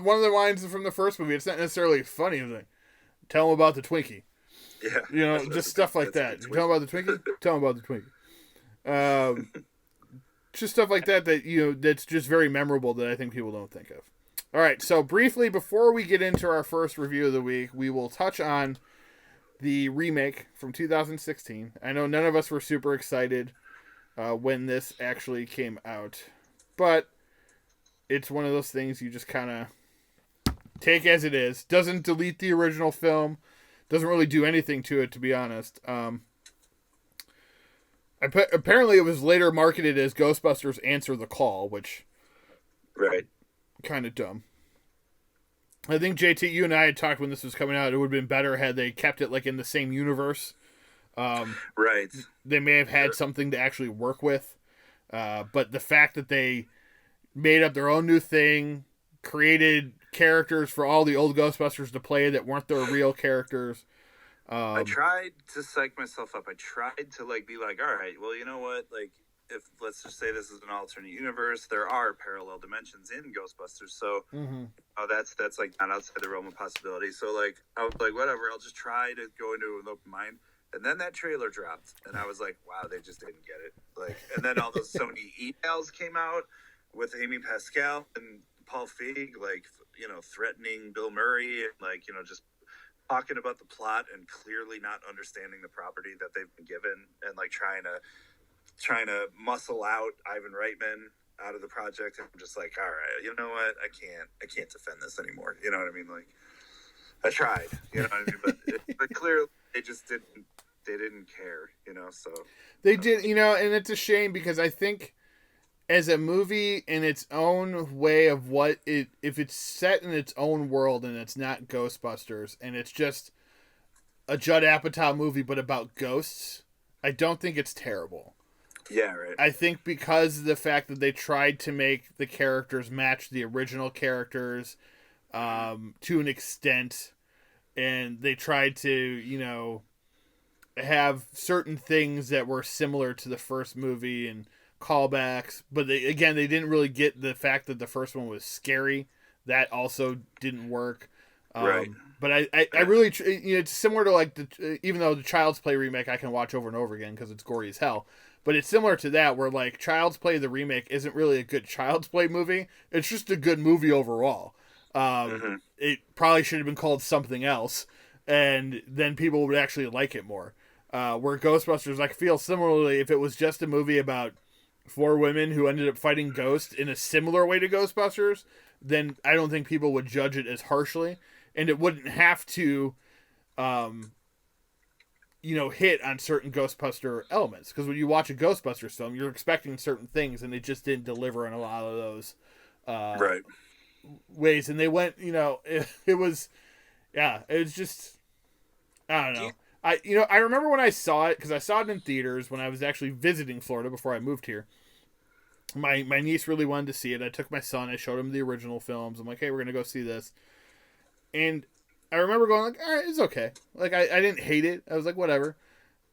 one of the lines from the first movie, it's not necessarily funny. It's like, tell him about the Twinkie. Yeah, just stuff like that. Tell him about the Twinkie. Tell him about the Twinkie. Just stuff like that that's just very memorable that I think people don't think of. All right, so briefly, before we get into our first review of the week, we will touch on the remake from 2016. I know none of us were super excited when this actually came out, but it's one of those things you just kind of take as it is. Doesn't delete the original film. Doesn't really do anything to it, to be honest. Apparently, it was later marketed as Ghostbusters Answer the Call, which... Right. Kind of dumb. I think, JT, you and I had talked when this was coming out, it would have been better had they kept it like in the same universe. Right. They may have had something to actually work with. But the fact that they made up their own new thing, created characters for all the old Ghostbusters to play that weren't their real characters. I tried to psych myself up. I tried to be like, all right, well, you know what? Like, if let's just say this is an alternate universe, there are parallel dimensions in Ghostbusters, so that's like not outside the realm of possibility. So like I was like, whatever, I'll just try to go into an open mind. And then that trailer dropped, and I was like, wow, they just didn't get it. Like, and then all those Sony emails came out with Amy Pascal and Paul Feig, threatening Bill Murray, and just talking about the plot and clearly not understanding the property that they've been given, and trying to muscle out Ivan Reitman out of the project. And I'm just like, all right, you know what? I can't defend this anymore. You know what I mean? Like, I tried, you know what I mean? But clearly they just didn't care, so. They did, and it's a shame, because I think as a movie in its own way of if it's set in its own world and it's not Ghostbusters and it's just a Judd Apatow movie but about ghosts, I don't think it's terrible. Yeah, right. I think because of the fact that they tried to make the characters match the original characters to an extent, and they tried to, have certain things that were similar to the first movie and callbacks, but they didn't really get the fact that the first one was scary. That also didn't work. Right. But I really, it's similar to like even though the Child's Play remake I can watch over and over again because it's gory as hell. But it's similar to that where like Child's Play, the remake, isn't really a good Child's Play movie. It's just a good movie overall. It probably should have been called something else, and then people would actually like it more. Where Ghostbusters, I feel similarly, if it was just a movie about 4 women who ended up fighting ghosts in a similar way to Ghostbusters, then I don't think people would judge it as harshly, and it wouldn't have to, hit on certain Ghostbuster elements. Because when you watch a Ghostbusters film, you're expecting certain things, and it just didn't deliver in a lot of those ways. And they went, it was just, I don't know. I remember when I saw it, because I saw it in theaters when I was actually visiting Florida before I moved here. My niece really wanted to see it. I took my son. I showed him the original films. I'm like, hey, we're going to go see this. And I remember going like, all right, it's okay. Like, I didn't hate it. I was like, whatever.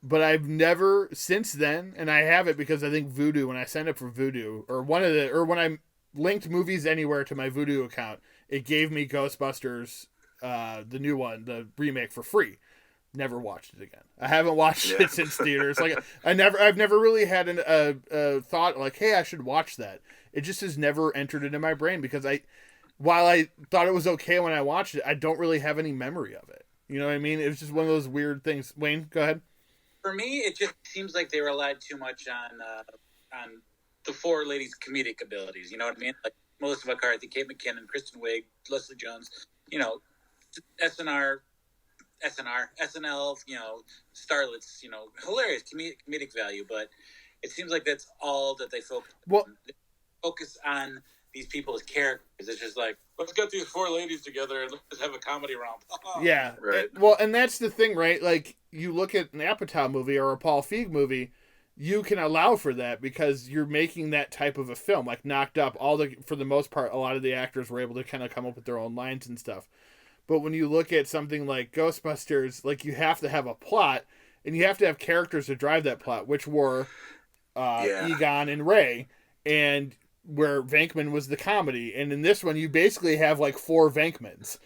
But I've never, since then, and I have it because I think Vudu, when I signed up for Vudu, or when I linked Movies Anywhere to my Vudu account, it gave me Ghostbusters, the new one, the remake, for free. Never watched it again. I haven't watched it since theaters. Like I've never really had a thought like, hey, I should watch that. It just has never entered into my brain because while I thought it was okay when I watched it, I don't really have any memory of it. You know what I mean? It was just one of those weird things. Wayne, go ahead. For me, it just seems like they relied too much on the 4 ladies' comedic abilities. You know what I mean? Like Melissa McCarthy, Kate McKinnon, Kristen Wiig, Leslie Jones. SNL, starlets, hilarious comedic value, but it seems like that's all that they focus on. They focus on these people as characters. It's just like, let's get these 4 ladies together and let's have a comedy romp. Yeah. Right. And that's the thing, right? Like, you look at an Apatow movie or a Paul Feig movie, you can allow for that because you're making that type of a film. Like, Knocked Up, for the most part, a lot of the actors were able to kind of come up with their own lines and stuff. But when you look at something like Ghostbusters, like, you have to have a plot, and you have to have characters to drive that plot, which were Egon and Ray, and where Venkman was the comedy. And in this one, you basically have, like, 4 Venkmans.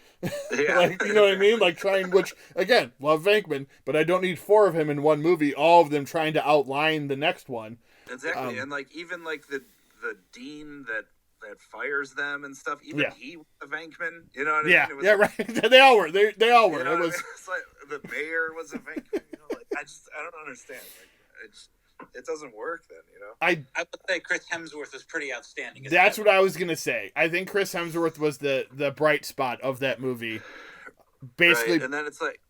Yeah. Like, you know what I mean? Like, which, again, love Venkman, but I don't need 4 of him in one movie, all of them trying to outline the next one. Exactly. And, like, even, like, the dean that fires them and stuff. Even he was a Venkman. You know what I mean? It was, right. They all were. They all were. It was it's like the mayor was a Venkman. I don't understand. Like, it doesn't work then. I would say Chris Hemsworth was pretty outstanding. That's what I was gonna say. I think Chris Hemsworth was the bright spot of that movie. Basically, right. And then it's like,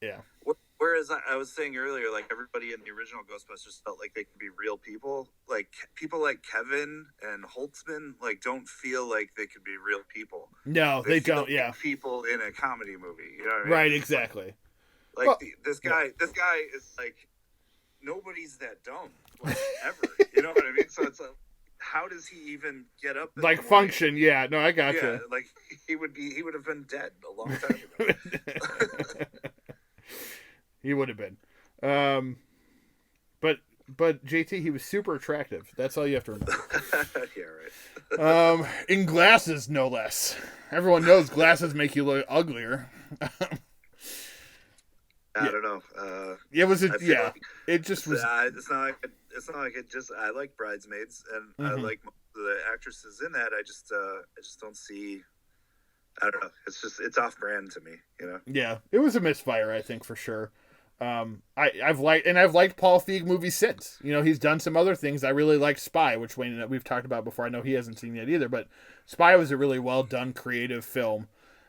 whereas I was saying earlier, like, everybody in the original Ghostbusters felt like they could be real people. Like, people like Kevin and Holtzman, like, don't feel like they could be real people. No, they don't. Yeah, people in a comedy movie. You know what I mean? Right. Exactly. Like, this guy is like, nobody's that dumb, like, ever. You know what I mean? So it's like, how does he even get up? Like, function? Yeah. No, I gotcha. Yeah, like, he would have been dead a long time ago. He would have been. But JT, he was super attractive. That's all you have to remember. Yeah, right. In glasses, no less. Everyone knows glasses make you look uglier. I don't know. It was like it just was. It's not like it just. I like Bridesmaids, and I like the actresses in that. I just don't see. I don't know. It's off brand to me. Yeah, it was a misfire, I think, for sure. I've liked Paul Feig movies since. He's done some other things. I really like Spy, which we've talked about before. I know he hasn't seen yet either, but Spy was a really well done, creative film.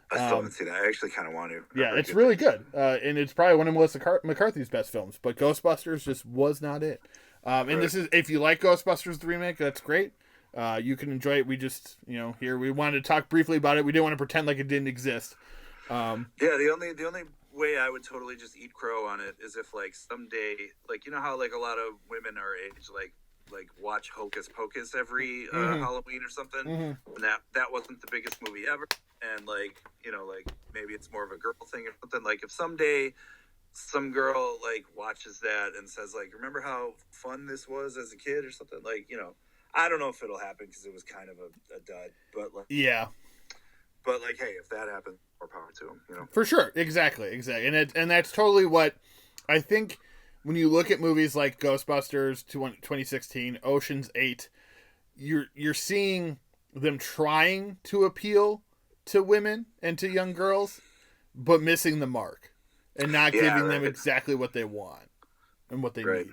I still haven't seen that. I actually kind of want to. Yeah, it's really good. And it's probably one of Melissa McCarthy's best films. But Ghostbusters just was not it. And this is, if you like Ghostbusters the remake, that's great. You can enjoy it. We just, here we wanted to talk briefly about it. We didn't want to pretend like it didn't exist. The only way I would totally just eat crow on it is if, like, someday, like, you know how, like, a lot of women our age like watch Hocus Pocus every Halloween or something, and that wasn't the biggest movie ever. and like, you know, like maybe it's more of a girl thing or something. Like if someday some girl like watches that and says like, remember how fun this was as a kid or something, like, you know, I don't know if it'll happen because it was kind of a dud, but like, yeah, but like, hey, if that happens, more power to him, you know. for sure, exactly, and that's totally what I think. When you look at movies like Ghostbusters 2016, Ocean's 8, you're seeing them trying to appeal to women and to young girls, but missing the mark and not giving them exactly what they want and what they need.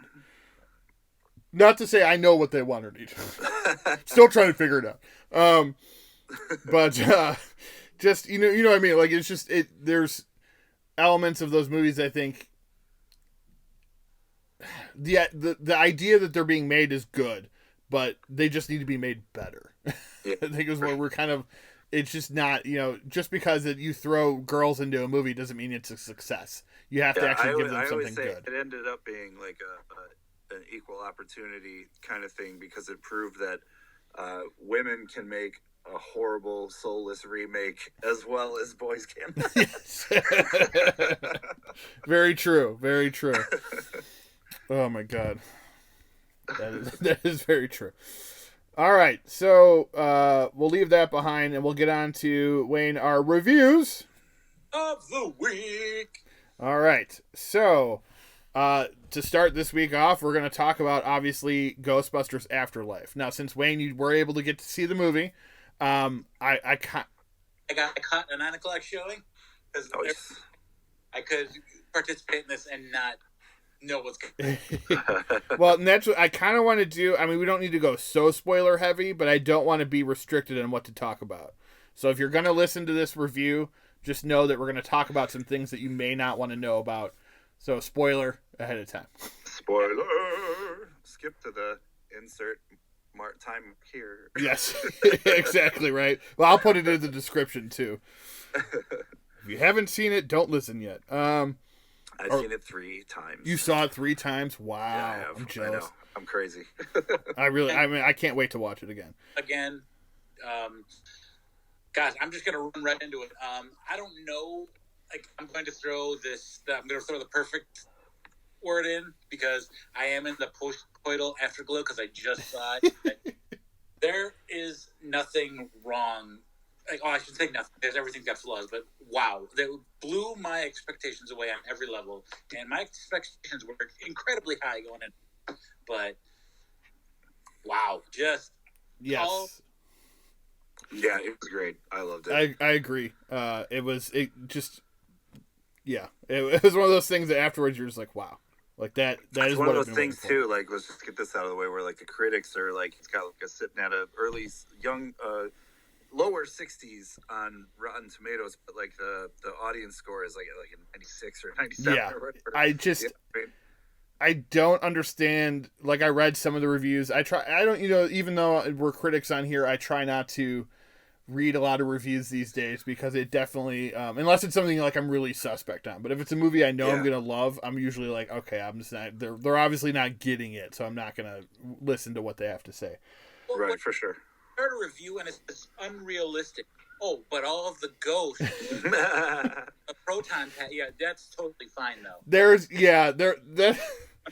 Not to say I know what they want or need. Still trying to figure it out. But just you know what I mean. Like it's just there's elements of those movies I think. The idea that they're being made is good, but they just need to be made better. Yeah. I think is what we're kind of. It's just not, you know, just because you throw girls into a movie doesn't mean it's a success. You have to actually give them something good. It ended up being like an equal opportunity kind of thing because it proved that women can make a horrible, soulless remake as well as boys can. Yes. Very true. Very true. Oh my God. That is very true. All right, so we'll leave that behind and we'll get on to, Wayne, our reviews of the week. All right, so to start this week off, we're going to talk about, obviously, Ghostbusters Afterlife. Now, since, Wayne, you were able to get to see the movie, I got caught a 9 o'clock showing because I could participate in this and not know what's going on. Well, and that's what I kind of want to do. I mean, we don't need to go so spoiler heavy, but I don't want to be restricted in what to talk about. So if you're going to listen to this review, just know that we're going to talk about some things that you may not want to know about. So spoiler ahead of time. Spoiler! Skip to the insert time here. Yes, exactly right. Well, I'll put it in the description too. If you haven't seen it, don't listen yet. I've seen it 3 times. You saw it 3 times? Wow. Yeah, I'm jealous. I know. I'm crazy. I can't wait to watch it again. Guys, I'm just going to run right into it. I don't know. Like, I'm going to throw the perfect word in because I am in the post-coital afterglow because I just saw it. There is nothing wrong. I should say nothing. Everything's got flaws, but wow, they blew my expectations away on every level, and my expectations were incredibly high going in. But wow, just yes, yeah, it was great. I loved it. I agree. It was one of those things that afterwards you're just like, wow, like that is one what of those things too. Like, let's just get this out of the way. Where like the critics are like, it's got like a sitting at a lower 60s on Rotten Tomatoes, but like the audience score is like a 96 or 97 or whatever. I don't understand. Like, I read some of the reviews. Even though we're critics on here, I try not to read a lot of reviews these days because it definitely, unless it's something like I'm really suspect on. But if it's a movie I know I'm gonna love, I'm usually like, okay, I'm just not. They're obviously not getting it, so I'm not gonna listen to what they have to say. Right, for sure. Heard a review and it's unrealistic. Oh, but all of the ghosts, a proton pack. Yeah, that's totally fine though. That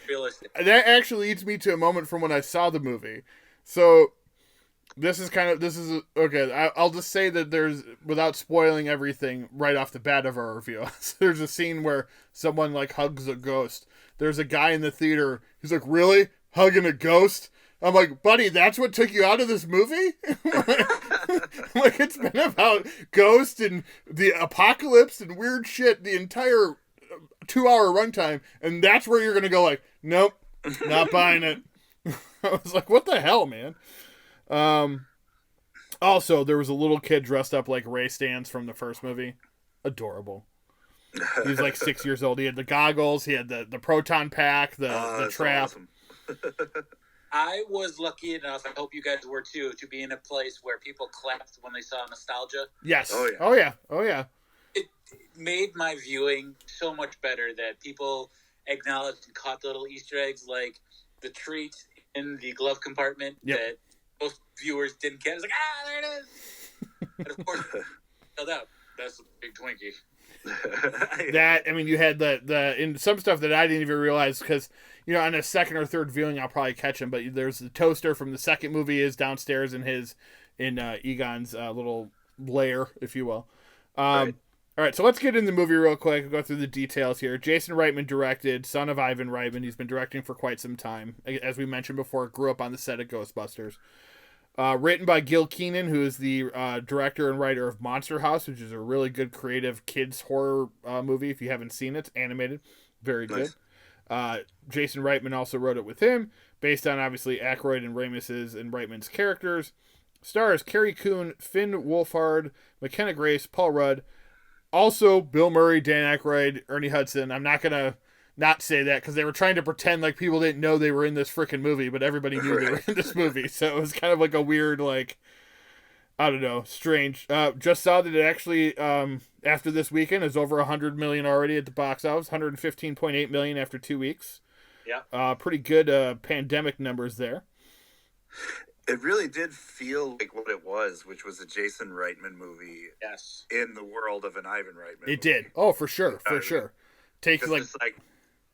unrealistic. That actually leads me to a moment from when I saw the movie. So okay. I'll just say that there's, without spoiling everything right off the bat of our review, there's a scene where someone like hugs a ghost. There's a guy in the theater. He's like, "Really? Hugging a ghost?" I'm like, buddy, that's what took you out of this movie? Like, it's been about ghosts and the apocalypse and weird shit the entire 2-hour runtime, and that's where you're going to go like, nope, not buying it. I was like, what the hell, man? Also, there was a little kid dressed up like Ray Stantz from the first movie. Adorable. He was like 6 years old. He had the goggles, he had the proton pack, the trap. Awesome. I was lucky enough, I hope you guys were too, to be in a place where people clapped when they saw nostalgia. Yes. Oh yeah. It made my viewing so much better that people acknowledged and caught the little Easter eggs, like the treat in the glove compartment that most viewers didn't get. It's like, there it is. And of course, Shut up. That's a big Twinkie. That, I mean, you had the in some stuff that I didn't even realize because, you know, on a second or third viewing I'll probably catch him. But there's the toaster from the second movie is downstairs in Egon's little lair, if you will. Right. All right, so let's get in the movie real quick. I'll go through the details here. Jason Reitman directed, son of Ivan Reitman. He's been directing for quite some time. As we mentioned before, grew up on the set of Ghostbusters. Written by Gil Keenan, who is the director and writer of Monster House, which is a really good creative kids horror movie. If you haven't seen it, it's animated. Very good. Nice. Jason Reitman also wrote it with him, based on obviously Aykroyd and Ramis's and Reitman's characters. Stars Carrie Coon, Finn Wolfhard, McKenna Grace, Paul Rudd. Also, Bill Murray, Dan Aykroyd, Ernie Hudson. I'm not going to not say that because they were trying to pretend like people didn't know they were in this freaking movie, but everybody knew they were in this movie. So it was kind of like a weird, like, I don't know, strange. Just saw that it actually, after this weekend, is over 100 million already at the box office, 115.8 million after 2 weeks. Yeah. Pretty good pandemic numbers there. It really did feel like what it was, which was a Jason Reitman movie. Yes. In the world of an Ivan Reitman movie. It did. Oh, for sure. For sure. Takes like...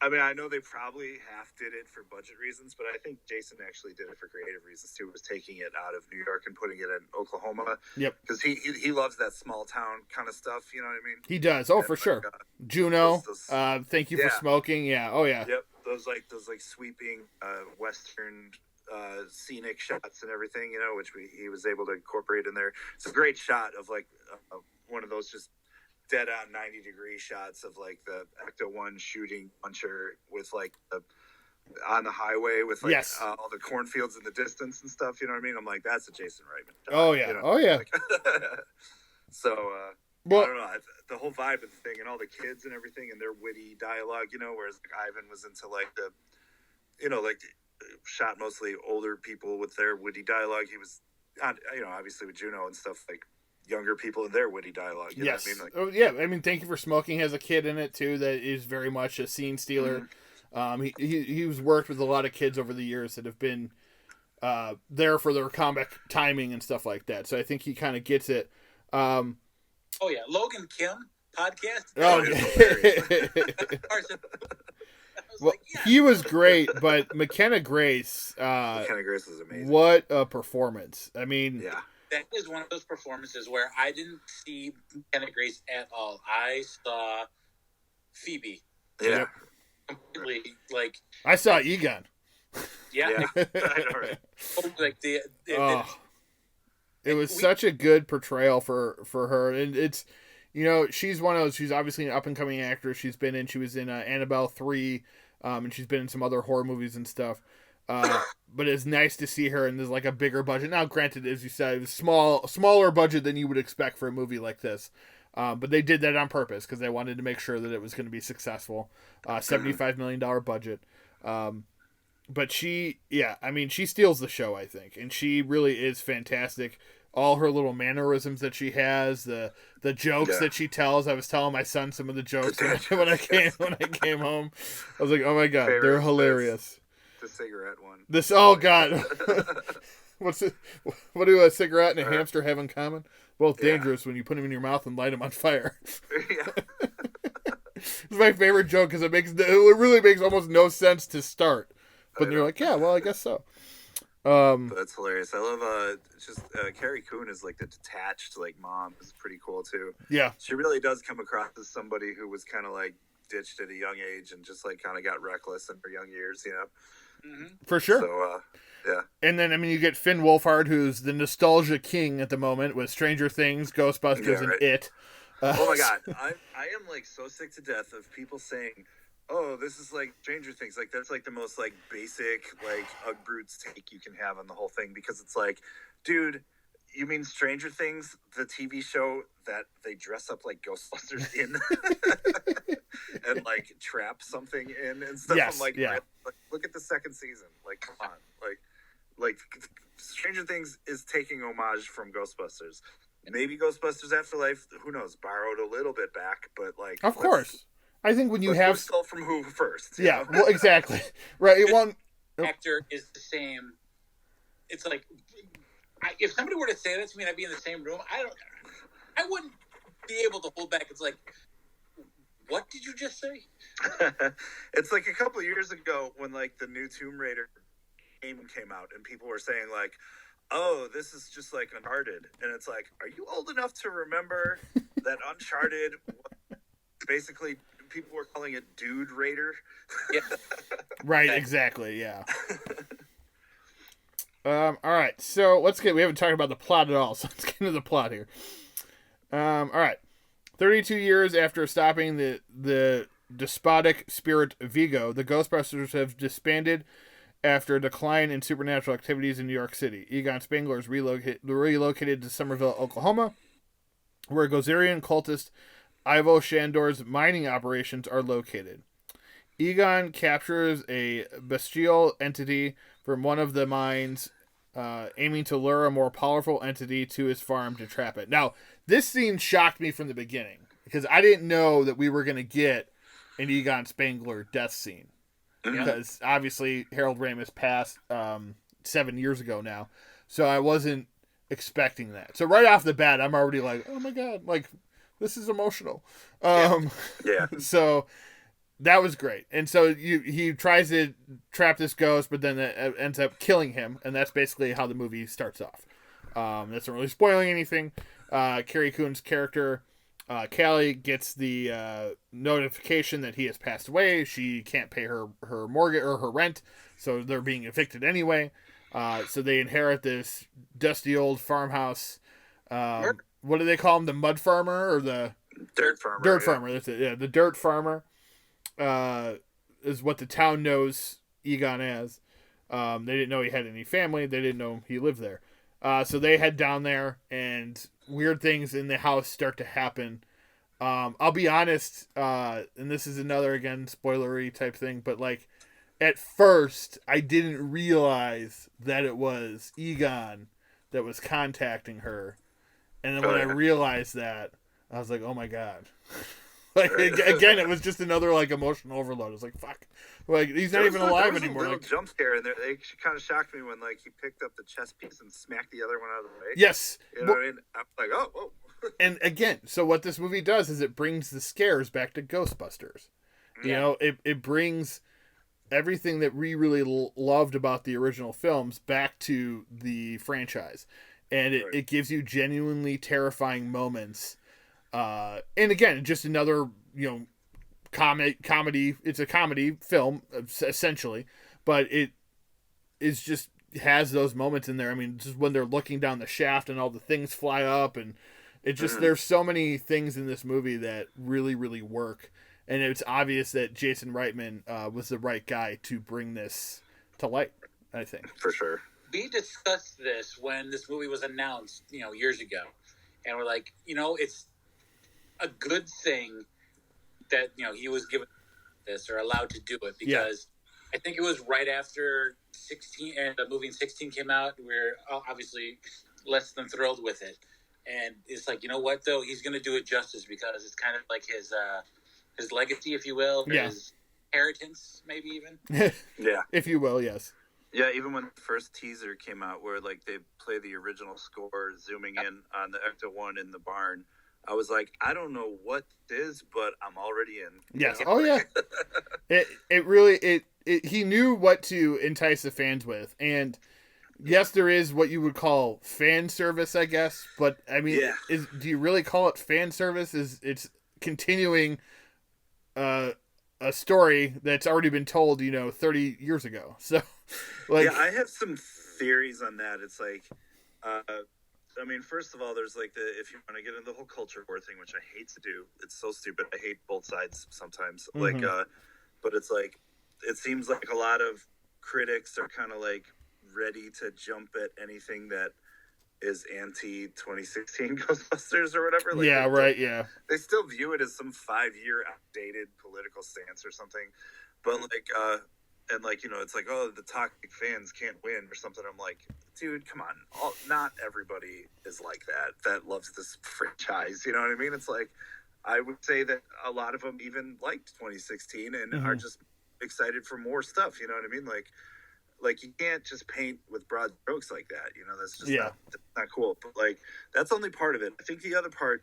I mean, I know they probably half did it for budget reasons, but I think Jason actually did it for creative reasons too. Was taking it out of New York and putting it in Oklahoma. Yep. Because he loves that small town kind of stuff. You know what I mean? He does. Oh, and for sure. Juno. Thank you for smoking. Yeah. Oh, yeah. Yep. Those sweeping Western scenic shots and everything. You know, which he was able to incorporate in there. It's a great shot of like one of those just dead on 90-degree shots of like the Ecto 1 shooting puncher with like on the highway with like all the cornfields in the distance and stuff. You know what I mean? I'm like, that's a Jason Reitman shot. Oh yeah. You know? Oh yeah. Like, so well, I don't know, the whole vibe of the thing and all the kids and everything and their witty dialogue, you know, whereas like Ivan was into like the, you know, like shot mostly older people with their witty dialogue. He was on, you know, obviously with Juno and stuff, like younger people in their witty dialogue. You know what I mean? Like, oh, yeah. I mean, Thank You for Smoking has a kid in it too that is very much a scene stealer. Mm-hmm. He's worked with a lot of kids over the years that have been there for their comic timing and stuff like that. So I think he kind of gets it. Oh yeah, Logan Kim podcast. Oh, well, he was great, but McKenna Grace. McKenna Grace was amazing. What a performance! I mean, yeah. That is one of those performances where I didn't see McKenna Grace at all. I saw Phoebe. Yeah. Completely, like... I saw Egon. Yeah. I know, right? Like it was such a good portrayal for her. And it's, you know, she's one of those, she's obviously an up-and-coming actress. She was in Annabelle 3, and she's been in some other horror movies and stuff. But it's nice to see her, and there's like a bigger budget. Now, granted, as you said, it was smaller budget than you would expect for a movie like this. But they did that on purpose because they wanted to make sure that it was going to be successful. $75 million budget. But she steals the show, I think. And she really is fantastic. All her little mannerisms that she has, the jokes that she tells. I was telling my son some of the jokes when I came home. I was like, oh my God, they're hilarious. The cigarette one. God. What do a cigarette and a hamster have in common? Both dangerous when you put them in your mouth and light them on fire. Yeah. It's my favorite joke because it really makes almost no sense to start. But you're like, yeah, well, I guess so. That's hilarious. I love Carrie Coon is like the detached like mom is pretty cool too. Yeah. She really does come across as somebody who was kind of like ditched at a young age and just like kind of got reckless in her young years, you know. Mm-hmm. For sure. So, yeah. And then, I mean, you get Finn Wolfhard, who's the nostalgia king at the moment with Stranger Things, Ghostbusters, and It. Oh my God. I am like so sick to death of people saying, oh, this is like Stranger Things. Like, that's like the most like basic, like Ugg Brutes take you can have on the whole thing because it's like, dude, you mean Stranger Things, the TV show that they dress up like Ghostbusters in and like trap something in and stuff? Yes, I'm like, yeah. Look at the second season. Like, come on. Like Stranger Things is taking homage from Ghostbusters. Maybe Ghostbusters Afterlife, who knows, borrowed a little bit back, but like, of course. I think when you have stole from who first? Yeah, know? well, exactly. Right. Actor is the same. It's like if somebody were to say that to me and I'd be in the same room, I be able to hold back. It's like, what did you just say? It's like a couple of years ago when like the new Tomb Raider game came out and people were saying like, oh, this is just like Uncharted. And it's like, are you old enough to remember that Uncharted, basically people were calling it Dude Raider? Yeah. Right, exactly, yeah. All right, so we haven't talked about the plot at all, so let's get into the plot here. All right. 32 years after stopping the despotic spirit Vigo, the Ghostbusters have disbanded after a decline in supernatural activities in New York City. Egon Spengler is relocated to Somerville, Oklahoma, where Gozerian cultist Ivo Shandor's mining operations are located. Egon captures a bestial entity from one of the mines, aiming to lure a more powerful entity to his farm to trap it. Now, this scene shocked me from the beginning, because I didn't know that we were going to get an Egon Spengler death scene. Because obviously Harold Ramis passed 7 years ago now, so I wasn't expecting that. So right off the bat, I'm already like, oh my god, like, this is emotional. Yeah. So that was great. And so he tries to trap this ghost, but then it ends up killing him, and that's basically how the movie starts off. That's not really spoiling anything. Carrie Coon's character, Callie, gets the notification that he has passed away. She can't pay her mortgage or her rent, so they're being evicted anyway. So they inherit this dusty old farmhouse. What do they call him? The mud farmer or the dirt farmer? Dirt farmer. That's it. Yeah, the dirt farmer is what the town knows Egon as. They didn't know he had any family. They didn't know he lived there. So they head down there, and weird things in the house start to happen. I'll be honest, and this is another, again, spoilery type thing, but like, at first, I didn't realize that it was Egon that was contacting her. And then when I realized that, I was like, oh my god. Like, again, it was just another, like, emotional overload. It was like, fuck. Like, he's not even alive anymore. There was a little like, jump scare in there. They kind of shocked me when, like, he picked up the chess piece and smacked the other one out of the way. Yes. You know what I mean? I'm like, oh, whoa. And again, so what this movie does is it brings the scares back to Ghostbusters. You know, it brings everything that we really loved about the original films back to the franchise. And it gives you genuinely terrifying moments. And again, just another, comedy. It's a comedy film, essentially. But it is just has those moments in there. I mean, just when they're looking down the shaft and all the things fly up, and it just there's so many things in this movie that really, really work. And it's obvious that Jason Reitman was the right guy to bring this to light, I think. For sure. We discussed this when this movie was announced, years ago. And we're like, it's a good thing that, he was given this or allowed to do it, because I think it was right after 16 and the movie in 16 came out. We're obviously less than thrilled with it. And it's like, you know what, though? He's going to do it justice, because it's kind of like his legacy, if you will, his inheritance, maybe even. Yeah. If you will, yes. Yeah, even when the first teaser came out where, like, they play the original score zooming in on the Ecto-1 in the barn, I was like, I don't know what it is, but I'm already in. Yes. Oh, yeah. It really, he knew what to entice the fans with. And yes, there is what you would call fan service, I guess. But, I mean, do you really call it fan service? It's continuing a story that's already been told, 30 years ago. So, like, yeah, I have some theories on that. It's like, I mean, first of all, there's like if you want to get into the whole culture war thing, which I hate to do, it's so stupid. I hate both sides sometimes. Like, but it's like, it seems like a lot of critics are kind of like ready to jump at anything that is anti-2016 Ghostbusters or whatever. Like, yeah, right, yeah. They still view it as some 5-year outdated political stance or something. But like, and like, it's like, oh, the toxic fans can't win or something. I'm like, dude, come on. Not everybody is like that loves this franchise. You know what I mean? It's like, I would say that a lot of them even liked 2016 and are just excited for more stuff. You know what I mean? Like you can't just paint with broad strokes like that. That's just not cool. But like, that's only part of it. I think the other part,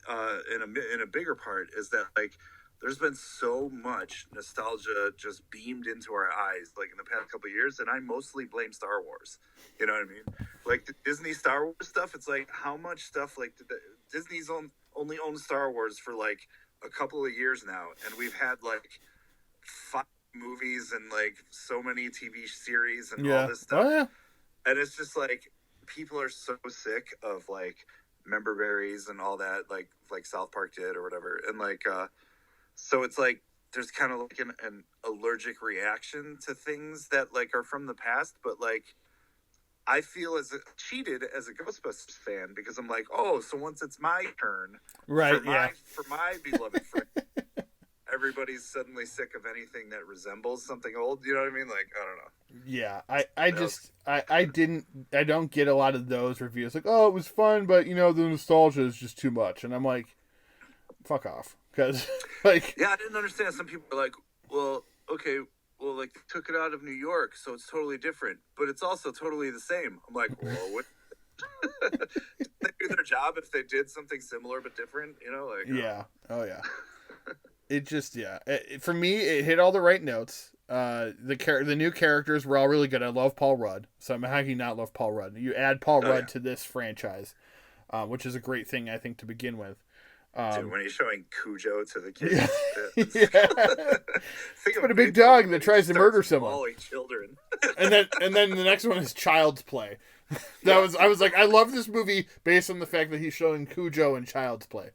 in a bigger part is that like there's been so much nostalgia just beamed into our eyes like in the past couple of years, and I mostly blame Star Wars. You know what I mean? Like the Disney Star Wars stuff. It's like how much stuff like Disney's only owned Star Wars for like a couple of years now, and we've had like 5 movies and like so many TV series and all this stuff. Oh, yeah. And it's just like people are so sick of like member berries and all that, like South Park did or whatever, and like so it's like there's kind of like an allergic reaction to things that like are from the past, but like I feel cheated as a Ghostbusters fan because I'm like, oh, so once it's my turn, right? For my beloved friend, everybody's suddenly sick of anything that resembles something old. You know what I mean? Like, I don't know. Yeah, I don't get a lot of those reviews. Like, oh, it was fun, but, you know, the nostalgia is just too much. And I'm like, fuck off. Because, like... Yeah, I didn't understand. Some people are like, well, okay, well, like, they took it out of New York, so it's totally different. But it's also totally the same. I'm like, well, what... Did they do their job if they did something similar but different? You know, like... Yeah. Oh, yeah. It just, for me, it hit all the right notes. The new characters were all really good. I love Paul Rudd, so how can you not love Paul Rudd? You add Paul Rudd to this franchise, which is a great thing, I think, to begin with. Dude, when he's showing Cujo to the kids, think of a big dog that tries to murder someone. Children. and then the next one is Child's Play. I was like, I love this movie based on the fact that he's showing Cujo and Child's Play.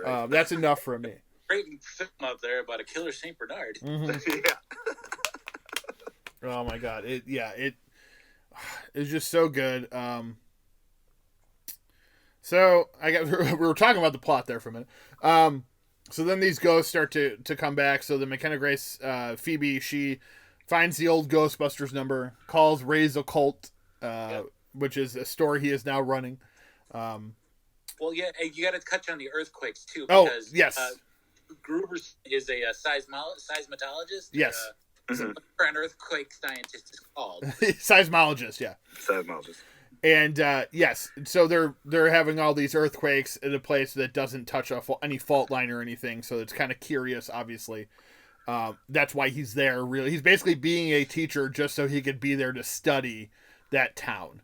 Right. That's enough for me. Great film out there about a killer Saint Bernard. Mm-hmm. Oh my god! It's just so good. So we were talking about the plot there for a minute. So then these ghosts start to come back. So the Mckenna Grace, Phoebe, she finds the old Ghostbusters number, calls Ray's Occult, which is a store he is now running. Well, yeah, you got to touch on the earthquakes too. Because, yes. Gruber is a seismologist. Yes. An earthquake scientist is called. Seismologist, yeah. Seismologist. And, yes, so they're having all these earthquakes in a place that doesn't touch any fault line or anything, so it's kind of curious, obviously. That's why he's there, really. He's basically being a teacher just so he could be there to study that town.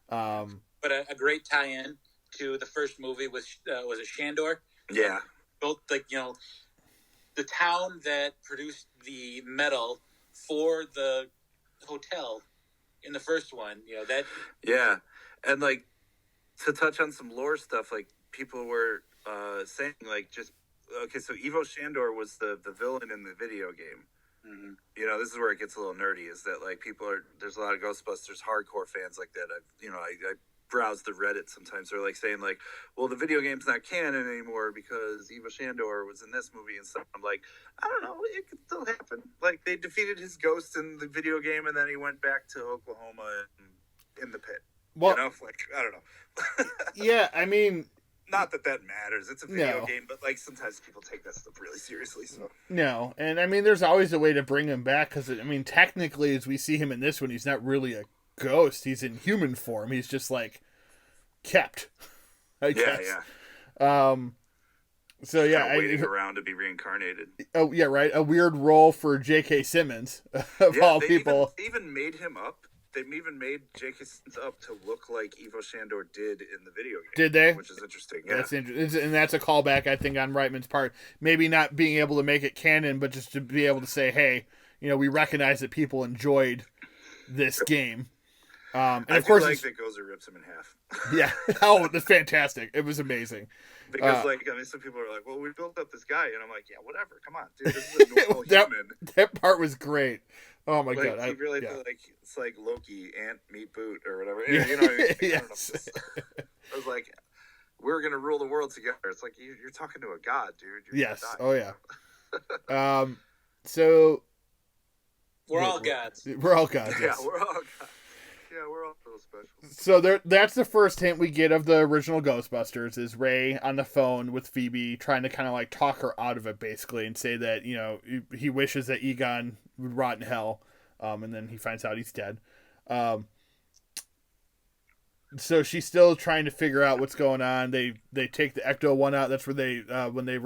But a great tie-in to the first movie was it Shandor? Yeah. Both, like, you know, the town that produced the metal for the hotel in the first one, you know, that... Yeah, and, like, to touch on some lore stuff, like, people were saying, like, just... Okay, so Ivo Shandor was the villain in the video game. Mm-hmm. You know, this is where it gets a little nerdy, is that, like, there's a lot of Ghostbusters hardcore fans like that. I browse the Reddit sometimes. They're like saying like, well, the video game's not canon anymore because Ivo Shandor was in this movie and stuff. I'm like, I don't know, it could still happen. Like, they defeated his ghost in the video game and then he went back to Oklahoma in the pit. Well, you know, like, I don't know. Yeah, I mean, not that matters. It's a video game, but like sometimes people take that stuff really seriously. So no, and I mean, there's always a way to bring him back because I mean, technically, as we see him in this one, he's not really a ghost. He's in human form. He's just like kept, I guess. Yeah. So yeah, waiting around to be reincarnated. Oh yeah, right. A weird role for J.K. Simmons of all people. Even made him up. They even made J.K. Simmons up to look like Ivo Shandor did in the video game. Did they? Which is interesting. Yeah. That's interesting, and that's a callback, I think, on Reitman's part. Maybe not being able to make it canon, but just to be able to say, "Hey, you know, we recognize that people enjoyed this game." And I of course, like that Gozer rips him in half. Yeah. Oh, that's fantastic! It was amazing. Because, like, I mean, some people are like, "Well, we built up this guy," and I'm like, "Yeah, whatever. Come on, dude. This is a normal human." That part was great. Oh my god! He really like it's like Loki, ant, meat, boot, or whatever. You know what I mean? Yes. I was like, "We're gonna rule the world together." It's like you're talking to a god, dude. Yes. Oh yeah. So we're all gods. We're all gods. Yes. Yeah, we're all gods. Yeah, we're all little special. So that's the first hint we get of the original Ghostbusters is Ray on the phone with Phoebe trying to kind of like talk her out of it basically and say that, you know, he wishes that Egon would rot in hell, and then he finds out he's dead. so she's still trying to figure out what's going on. They take the Ecto one out. That's where they when they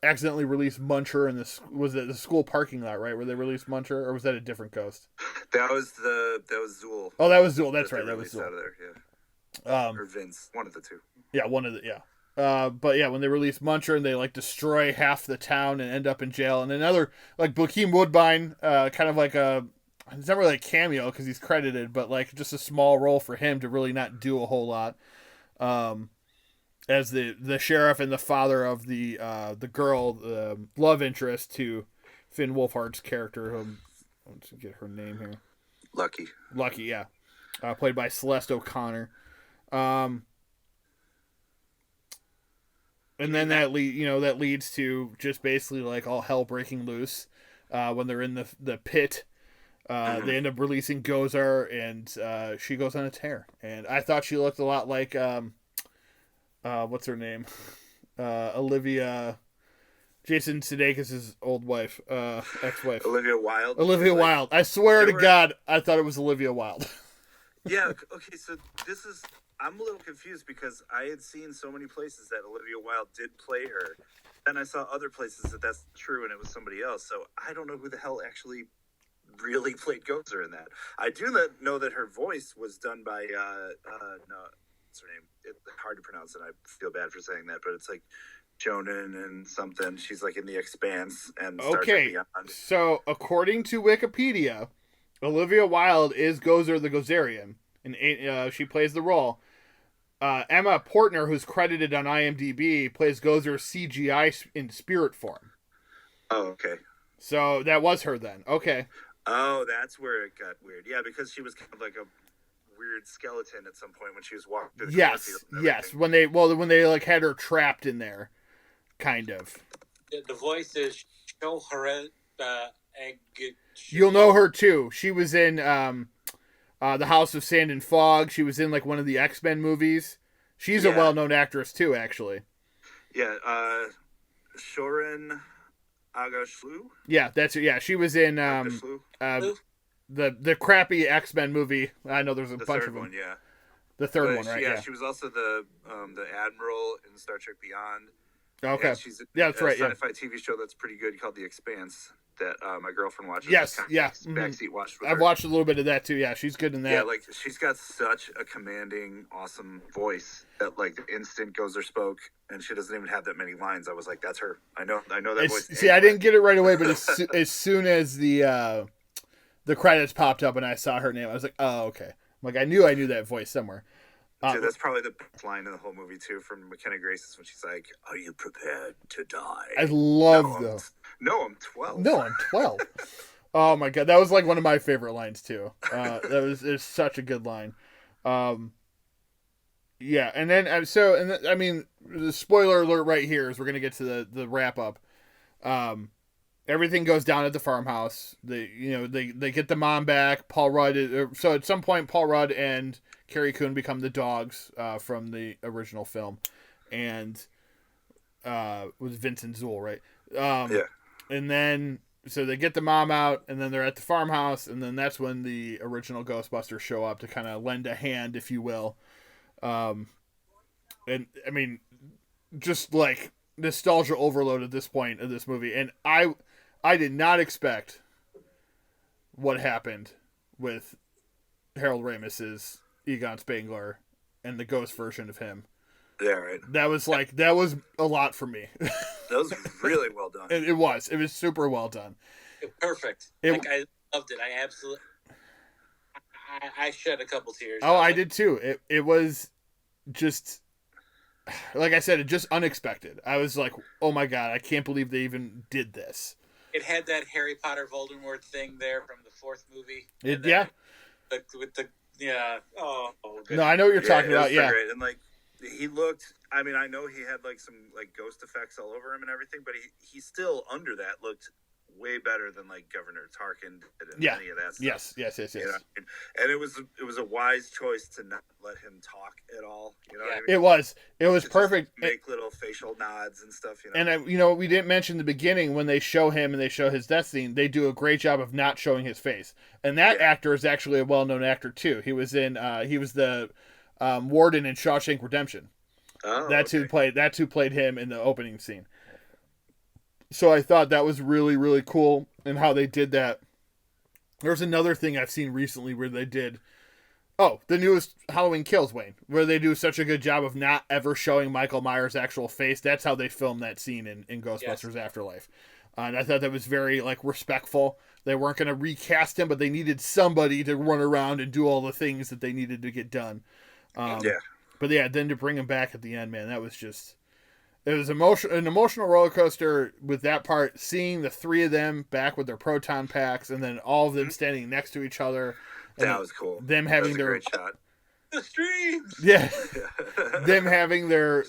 accidentally release Muncher in this, was it the school parking lot, right? Where they released Muncher, or was that a different ghost? That was Zool. Oh, that was Zool. That's right. That was Zool. Out of there, yeah. Or Vince, one of the two. Yeah, one of the but yeah, when they release Muncher and they like destroy half the town and end up in jail, and another like Bokeem Woodbine, kind of like it's not really a cameo because he's credited, but like just a small role for him to really not do a whole lot. As the sheriff and the father of the girl, the love interest to Finn Wolfhard's character, let's get her name here. Lucky, yeah, played by Celeste O'Connor. And then that leads to just basically like all hell breaking loose when they're in the pit. They end up releasing Gozer, and she goes on a tear. And I thought she looked a lot like what's her name, Olivia, Jason Sudeikis' old wife, ex-wife, Olivia Wilde. Wilde. I swear to God, I thought it was Olivia Wilde. Yeah. Okay. So I'm a little confused because I had seen so many places that Olivia Wilde did play her. Then I saw other places that's true and it was somebody else. So I don't know who the hell actually really played Gozer in that. I do know that her voice was done by, no, what's her name? It's hard to pronounce and I feel bad for saying that, but it's like Jonan and something. She's like in The Expanse and Star Trek Beyond. So according to Wikipedia, Olivia Wilde is Gozer the Gozerian, and she plays the role. Emma Portner, who's credited on IMDb, plays Gozer CGI in spirit form. Oh, okay. So that was her then. Okay. Oh, that's where it got weird. Yeah, because she was kind of like a weird skeleton at some point when she was walking through the cornfield. Yes. When they like had her trapped in there, kind of. The voice is Shohara You'll know her too. She was in The House of Sand and Fog. She was in like one of the X-Men movies. She's a well-known actress too, actually. Yeah, Shorin Agashlu? Yeah, that's it. Yeah, she was in the crappy X-Men movie. I know there's a bunch of them. One, yeah. The third one, right? Yeah, she was also the Admiral in Star Trek Beyond. Okay. She's that's right. A sci-fi TV show that's pretty good called The Expanse that my girlfriend watches. Yes, yeah. Backseat watched with I've her. watched a little bit of that too. Yeah, she's good in that. Yeah, like she's got such a commanding, awesome voice that like the instant Gozer spoke, and she doesn't even have that many lines. I was like, that's her. I know that voice. See, I didn't get it right away, but as soon as the credits popped up and I saw her name, I was like, oh, okay. Like I knew that voice somewhere. Dude, that's probably the best line in the whole movie too, from Mckenna Grace, when she's like, "Are you prepared to die?" I love those. No, I'm 12. No, I'm 12. Oh my God, that was like one of my favorite lines too. It's such a good line. Yeah, and then I mean, the spoiler alert right here is we're gonna get to the wrap up. Everything goes down at the farmhouse. They get the mom back. Paul Rudd. So at some point, Paul Rudd and Carrie Coon become the dogs from the original film, and with Vincent Zool, right? Yeah. And then so they get the mom out, and then they're at the farmhouse, and then that's when the original Ghostbusters show up to kind of lend a hand, if you will. And I mean, just like nostalgia overload at this point of this movie, and I did not expect what happened with Harold Ramis's Egon Spengler and the ghost version of him. Yeah, right. That was a lot for me. That was really well done. It was super well done. Perfect. I loved it. I absolutely. I shed a couple tears. Oh, I did too. It was just, like I said, just unexpected. I was like, oh my God, I can't believe they even did this. It had that Harry Potter Voldemort thing there from the fourth movie. Oh, good. No, I know what you're talking about. Yeah, great. And like he looked. I mean, I know he had like some like ghost effects all over him and everything, but he still under that looked way better than like Governor Tarkin did and any of that stuff. Yes. You know? And it was a wise choice to not let him talk at all. You know what I mean? It was perfect. Make little facial nods and stuff. You know? And we didn't mention in the beginning when they show him and they show his death scene, they do a great job of not showing his face. And that actor is actually a well-known actor too. He was in he was the Warden in Shawshank Redemption. Oh, That's okay. who played him in the opening scene. So I thought that was really, really cool, and how they did that. There's another thing I've seen recently where they did. Oh, the newest Halloween Kills, Wayne, where they do such a good job of not ever showing Michael Myers' actual face. That's how they filmed that scene in Ghostbusters Afterlife. And I thought that was very respectful. They weren't going to recast him, but they needed somebody to run around and do all the things that they needed to get done. Yeah. But yeah, then to bring him back at the end, man, that was just... It was an emotional roller coaster with that part, seeing the three of them back with their proton packs, and then all of them standing next to each other. That was cool. Them having that was a great shot. The streams. Yeah, them having their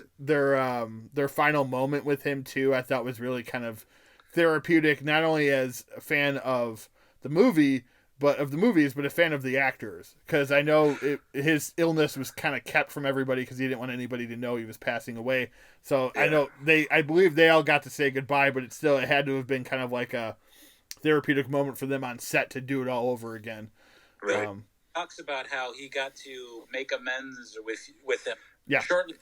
final moment with him too. I thought was really kind of therapeutic, not only as a fan of the movie, but a fan of the actors. Because I know his illness was kind of kept from everybody because he didn't want anybody to know he was passing away. So yeah. I believe they all got to say goodbye, but it had to have been kind of like a therapeutic moment for them on set to do it all over again. Right. Talks about how he got to make amends with him. Yeah. Shortly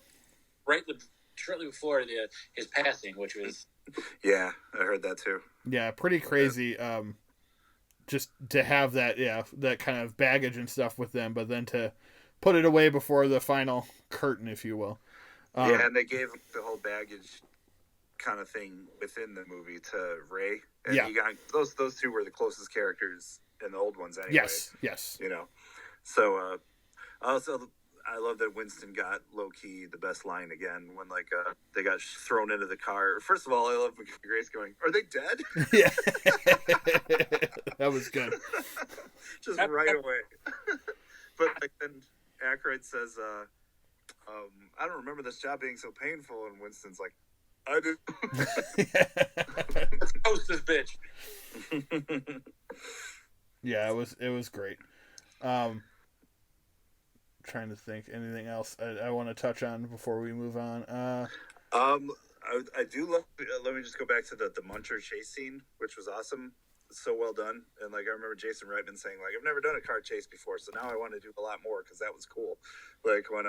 before his passing, which was. Yeah, I heard that too. Yeah, pretty crazy. Just to have that kind of baggage and stuff with them, but then to put it away before the final curtain, if you will. Yeah, and they gave the whole baggage kind of thing within the movie to Ray. And yeah. He got, those two were the closest characters in the old ones anyway. Yes. You know. So, also, I love that Winston got low-key the best line again when, they got thrown into the car. First of all, I love Mckenna Grace going, "Are they dead?" Yeah. That was good. Just right away. But then Aykroyd says, "I don't remember this job being so painful," and Winston's like, "I do." Let's post this bitch. Yeah, it was great. Trying to think anything else I want to touch on before we move on. I do love. Let me just go back to the Muncher chase scene, which was awesome. So well done. And I remember Jason Reitman saying I've never done a car chase before, so now I want to do a lot more because that was cool. When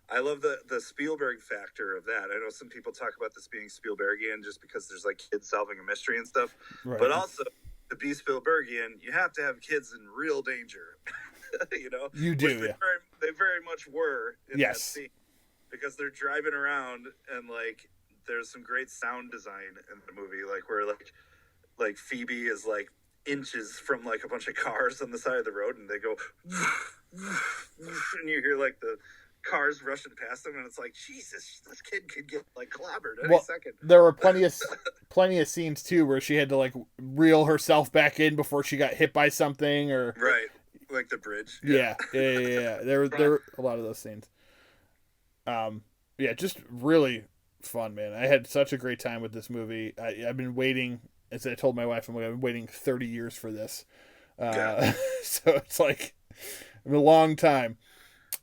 I love the Spielberg factor of that. I know some people talk about this being Spielbergian just because there's kids solving a mystery and stuff, right. But also to be Spielbergian, you have to have kids in real danger. You know, you do. They very much were in yes. that scene because they're driving around and there's some great sound design in the movie, where Phoebe is inches from a bunch of cars on the side of the road, and they go, and you hear the cars rushing past them, and it's Jesus, this kid could get clobbered any second. There were plenty of scenes too where she had to reel herself back in before she got hit by something or right. The bridge. Yeah. There were a lot of those scenes. Yeah, just really fun, man. I had such a great time with this movie. I've been waiting, as I told my wife, I've been waiting 30 years for this. So it's a long time.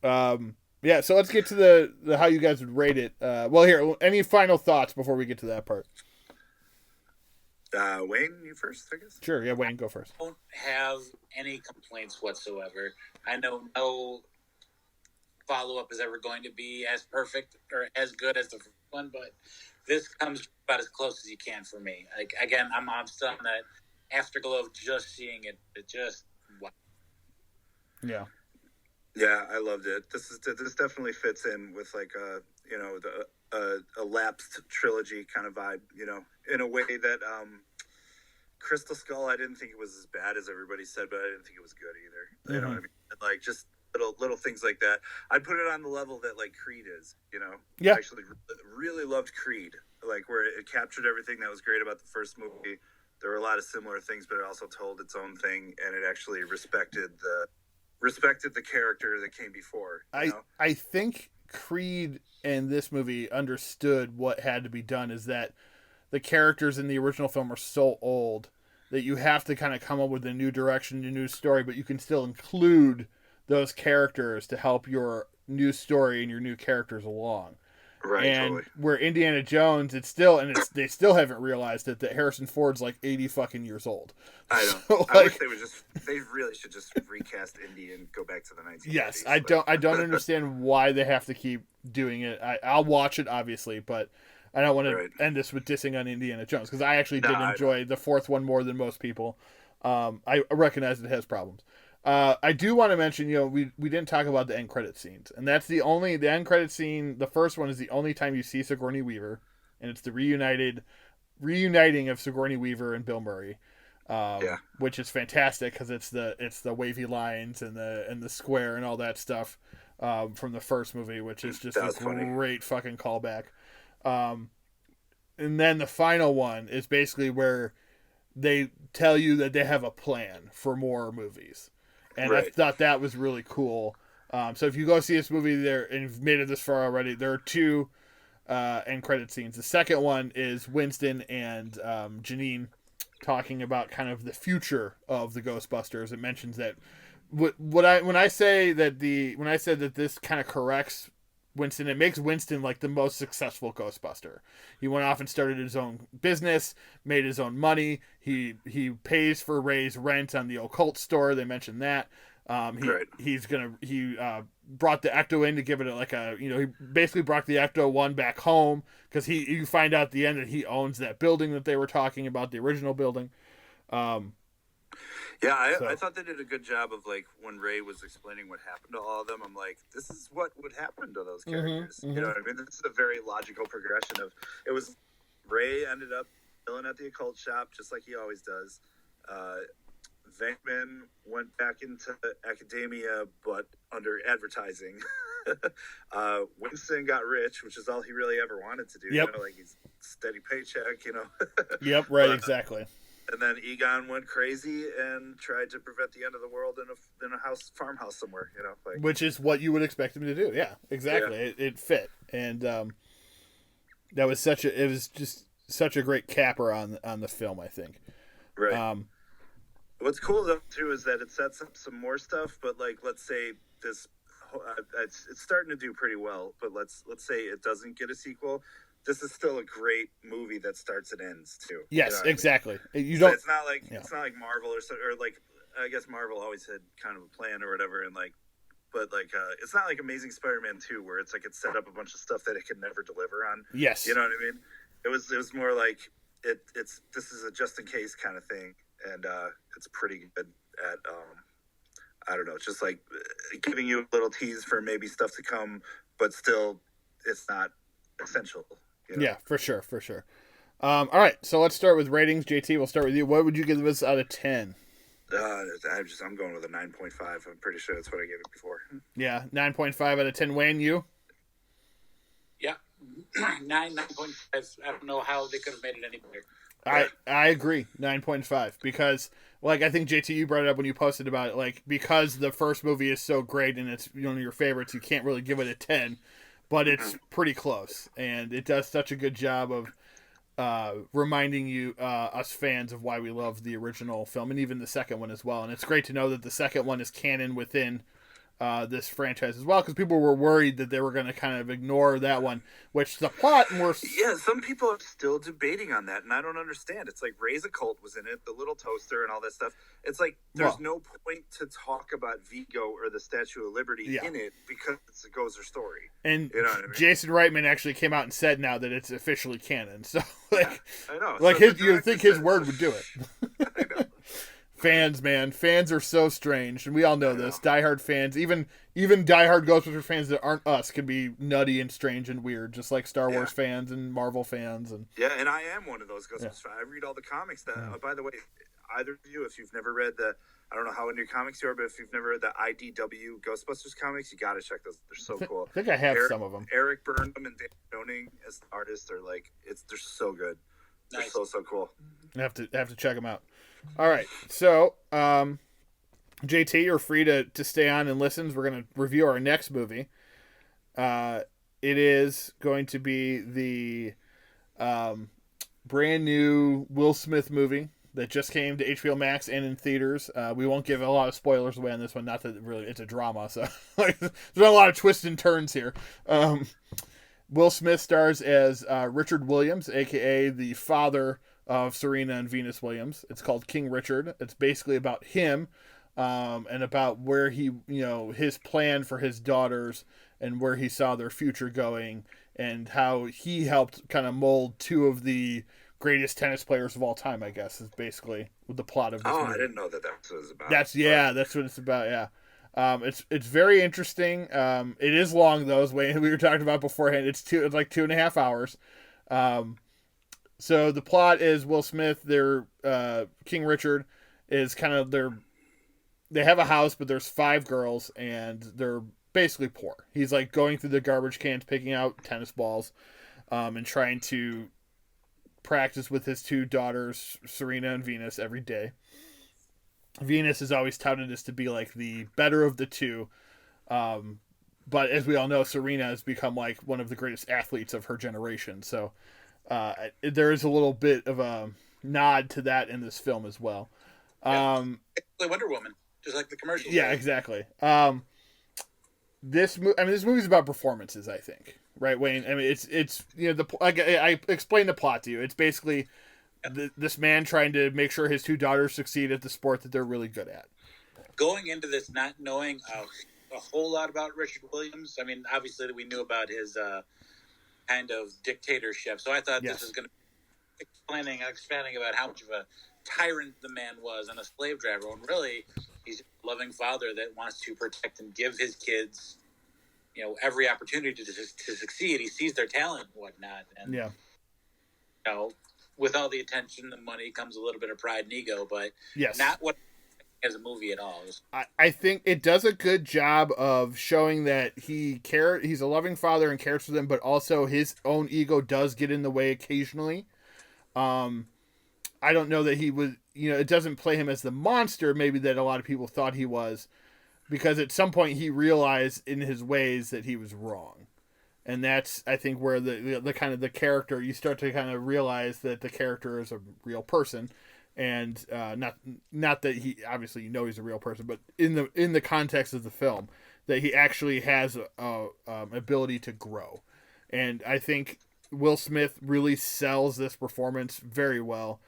Yeah, so let's get to the how you guys would rate it. Well, here, any final thoughts before we get to that part? Wayne, you first, I guess? Sure, yeah, Wayne, go first. I don't have any complaints whatsoever. I know no follow-up is ever going to be as perfect or as good as the first one, but this comes about as close as you can for me. Again, I'm still on that afterglow of just seeing it. It just, wow. Yeah. Yeah, I loved it. This definitely fits in with a lapsed trilogy kind of vibe, in a way that Crystal Skull, I didn't think it was as bad as everybody said, but I didn't think it was good either. Mm-hmm. You know what I mean? And just little things like that. I'd put it on the level that Creed is, Yeah. I actually really loved Creed, where it captured everything that was great about the first movie. There were a lot of similar things, but it also told its own thing, and it actually respected the character that came before. I think Creed and this movie understood what had to be done is that the characters in the original film are so old that you have to kind of come up with a new direction, a new story, but you can still include those characters to help your new story and your new characters along. Right, and totally. where Indiana Jones, they still haven't realized it, that Harrison Ford's like 80 fucking years old. I know. So, I wish they really should just recast Indy and go back to the 1980s. Yes, I don't understand why they have to keep doing it. I'll watch it obviously, but I don't want to end this with dissing on Indiana Jones, because I actually did enjoy the fourth one more than most people. I recognize it has problems. I do want to mention, we didn't talk about the end credit scenes, and that's the end credit scene. The first one is the only time you see Sigourney Weaver, and it's the reuniting of Sigourney Weaver and Bill Murray, which is fantastic because it's the wavy lines and the square and all that stuff from the first movie, which is just a great fucking callback. And then the final one is basically where they tell you that they have a plan for more movies. And I thought that was really cool. So if you go see this movie there and you've made it this far already, there are two end credit scenes. The second one is Winston and Janine talking about kind of the future of the Ghostbusters. It mentions that when I said that this kind of corrects Winston, it makes Winston like the most successful Ghostbuster. He went off and started his own business, made his own money. He pays for Ray's rent on the occult store. They mentioned that. He brought the Ecto in to give it he basically brought the Ecto 1 back home, because you find out at the end that he owns that building that they were talking about, the original building. I thought they did a good job of, like, when Ray was explaining what happened to all of them, I'm like, this is what would happen to those characters. You know what I mean? This is a very logical progression of, it was, Ray ended up filling at the occult shop, just like he always does. Venkman went back into academia, but under advertising. Winston got rich, which is all he really ever wanted to do. Yep. He's steady paycheck, Yep, right, exactly. And then Egon went crazy and tried to prevent the end of the world in a farmhouse somewhere, which is what you would expect him to do. Yeah, exactly. Yeah. It fit, and that was it was just such a great capper on the film, I think. Right. What's cool though too is that it sets up some more stuff, but like, let's say this, it's starting to do pretty well, but let's say it doesn't get a sequel. This is still a great movie that starts and ends too. Yes, exactly. I mean? It's not like Marvel or like, I guess Marvel always had kind of a plan or whatever, and it's not like Amazing Spider-Man 2 where it's like it set up a bunch of stuff that it could never deliver on. Yes, you know what I mean. It was more like this is a just in case kind of thing, and it's pretty good at I don't know, just like giving you a little tease for maybe stuff to come, but still it's not essential. Yeah, for sure. All right, so let's start with ratings. JT, we'll start with you. What would you give this out of 10? I'm going with a 9.5. I'm pretty sure that's what I gave it before. Yeah, 9.5 out of 10. Wayne, you? Yeah, 9.5. I don't know how they could have made it any better. I agree, 9.5, because I think JT, you brought it up when you posted about it, because the first movie is so great and it's one of your favorites, you can't really give it a 10. But it's pretty close, and it does such a good job of reminding you, us fans, of why we love the original film, and even the second one as well. And it's great to know that the second one is canon within this franchise as well, because people were worried that they were going to kind of ignore that one, which the plot more... Yeah, some people are still debating on that, and I don't understand. It's like Ray's Occult was in it, the little toaster and all that stuff. It's like there's no point to talk about Vigo or the Statue of Liberty in it, because it's a Gozer story. And you know what I mean? Jason Reitman actually came out and said now that it's officially canon. So, I know. You would think his word would do it. I know. Fans, man. Fans are so strange, and we all know this. Diehard fans, even diehard Ghostbusters fans that aren't us, can be nutty and strange and weird, just like Star Wars fans and Marvel fans. And and I am one of those Ghostbusters fans. I read all the comics. By the way, either of you, if you've never read I don't know how into your comics you are, but if you've never read the IDW Ghostbusters comics, you got to check those. They're so cool. I think I have some of them. Eric Burnham and Dan Joning as the artists are they're so good. They're so cool. I have to check them out. All right, so JT, you're free to stay on and listen. We're going to review our next movie. It is going to be the brand new Will Smith movie that just came to HBO Max and in theaters. We won't give a lot of spoilers away on this one. Not that really it's a drama, so there's not a lot of twists and turns here. Will Smith stars as Richard Williams, aka the father of Serena and Venus Williams. It's called King Richard. It's basically about him, and about where his plan for his daughters and where he saw their future going, and how he helped kind of mold two of the greatest tennis players of all time, I guess, is basically what the plot of this movie. I didn't know that that's what it was about. That's what it's about, yeah. It's very interesting. It is long though, as we were talking about beforehand. It's like 2.5 hours. So the plot is Will Smith, their King Richard, is kind of they have a house, but there's 5 girls and they're basically poor. He's like going through the garbage cans, picking out tennis balls, and trying to practice with his 2 daughters, Serena and Venus, every day. Venus is always touted as to be like the better of the 2. But as we all know, Serena has become like one of the greatest athletes of her generation. So there is a little bit of a nod to that in this film as well. Wonder Woman, just like the commercial. Yeah, exactly. This movie's about performances, I think. Right, Wayne? I mean, it's I explained the plot to you. It's basically this man trying to make sure his 2 daughters succeed at the sport that they're really good at. Going into this not knowing a whole lot about Richard Williams, I mean, obviously we knew about his kind of dictatorship, so I thought this was going to be expanding about how much of a tyrant the man was and a slave driver, when really he's a loving father that wants to protect and give his kids every opportunity to succeed. He sees their talent and whatnot. And, with all the attention and money comes a little bit of pride and ego, but not what as a movie at all. I think it does a good job of showing that he's a loving father and cares for them, but also his own ego does get in the way occasionally. I don't know that he was, it doesn't play him as the monster maybe that a lot of people thought he was, because at some point he realized in his ways that he was wrong. And that's, I think, where the kind of the character, you start to kind of realize that the character is a real person, and not that he, obviously he's a real person, but in the context of the film, that he actually has a ability to grow. And I think Will Smith really sells this performance very well.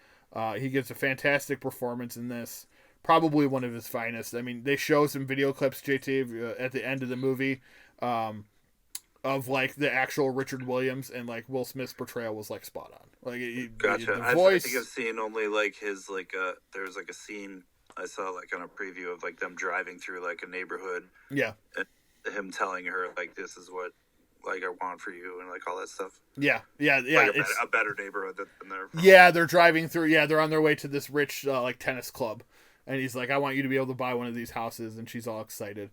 He gives a fantastic performance in this. Probably one of his finest. I mean, they show some video clips, JT, at the end of the movie, of like the actual Richard Williams, and like Will Smith's portrayal was like spot on. Like, gotcha. The voice. I think I've seen only like his there's like a scene I saw like on a preview of like them driving through like a neighborhood. Yeah. And him telling her like, this is what like I want for you, and like all that stuff. Yeah. Like a better neighborhood than they're from. Yeah, they're driving through. Yeah, they're on their way to this rich like tennis club. And he's like, I want you to be able to buy one of these houses. And she's all excited.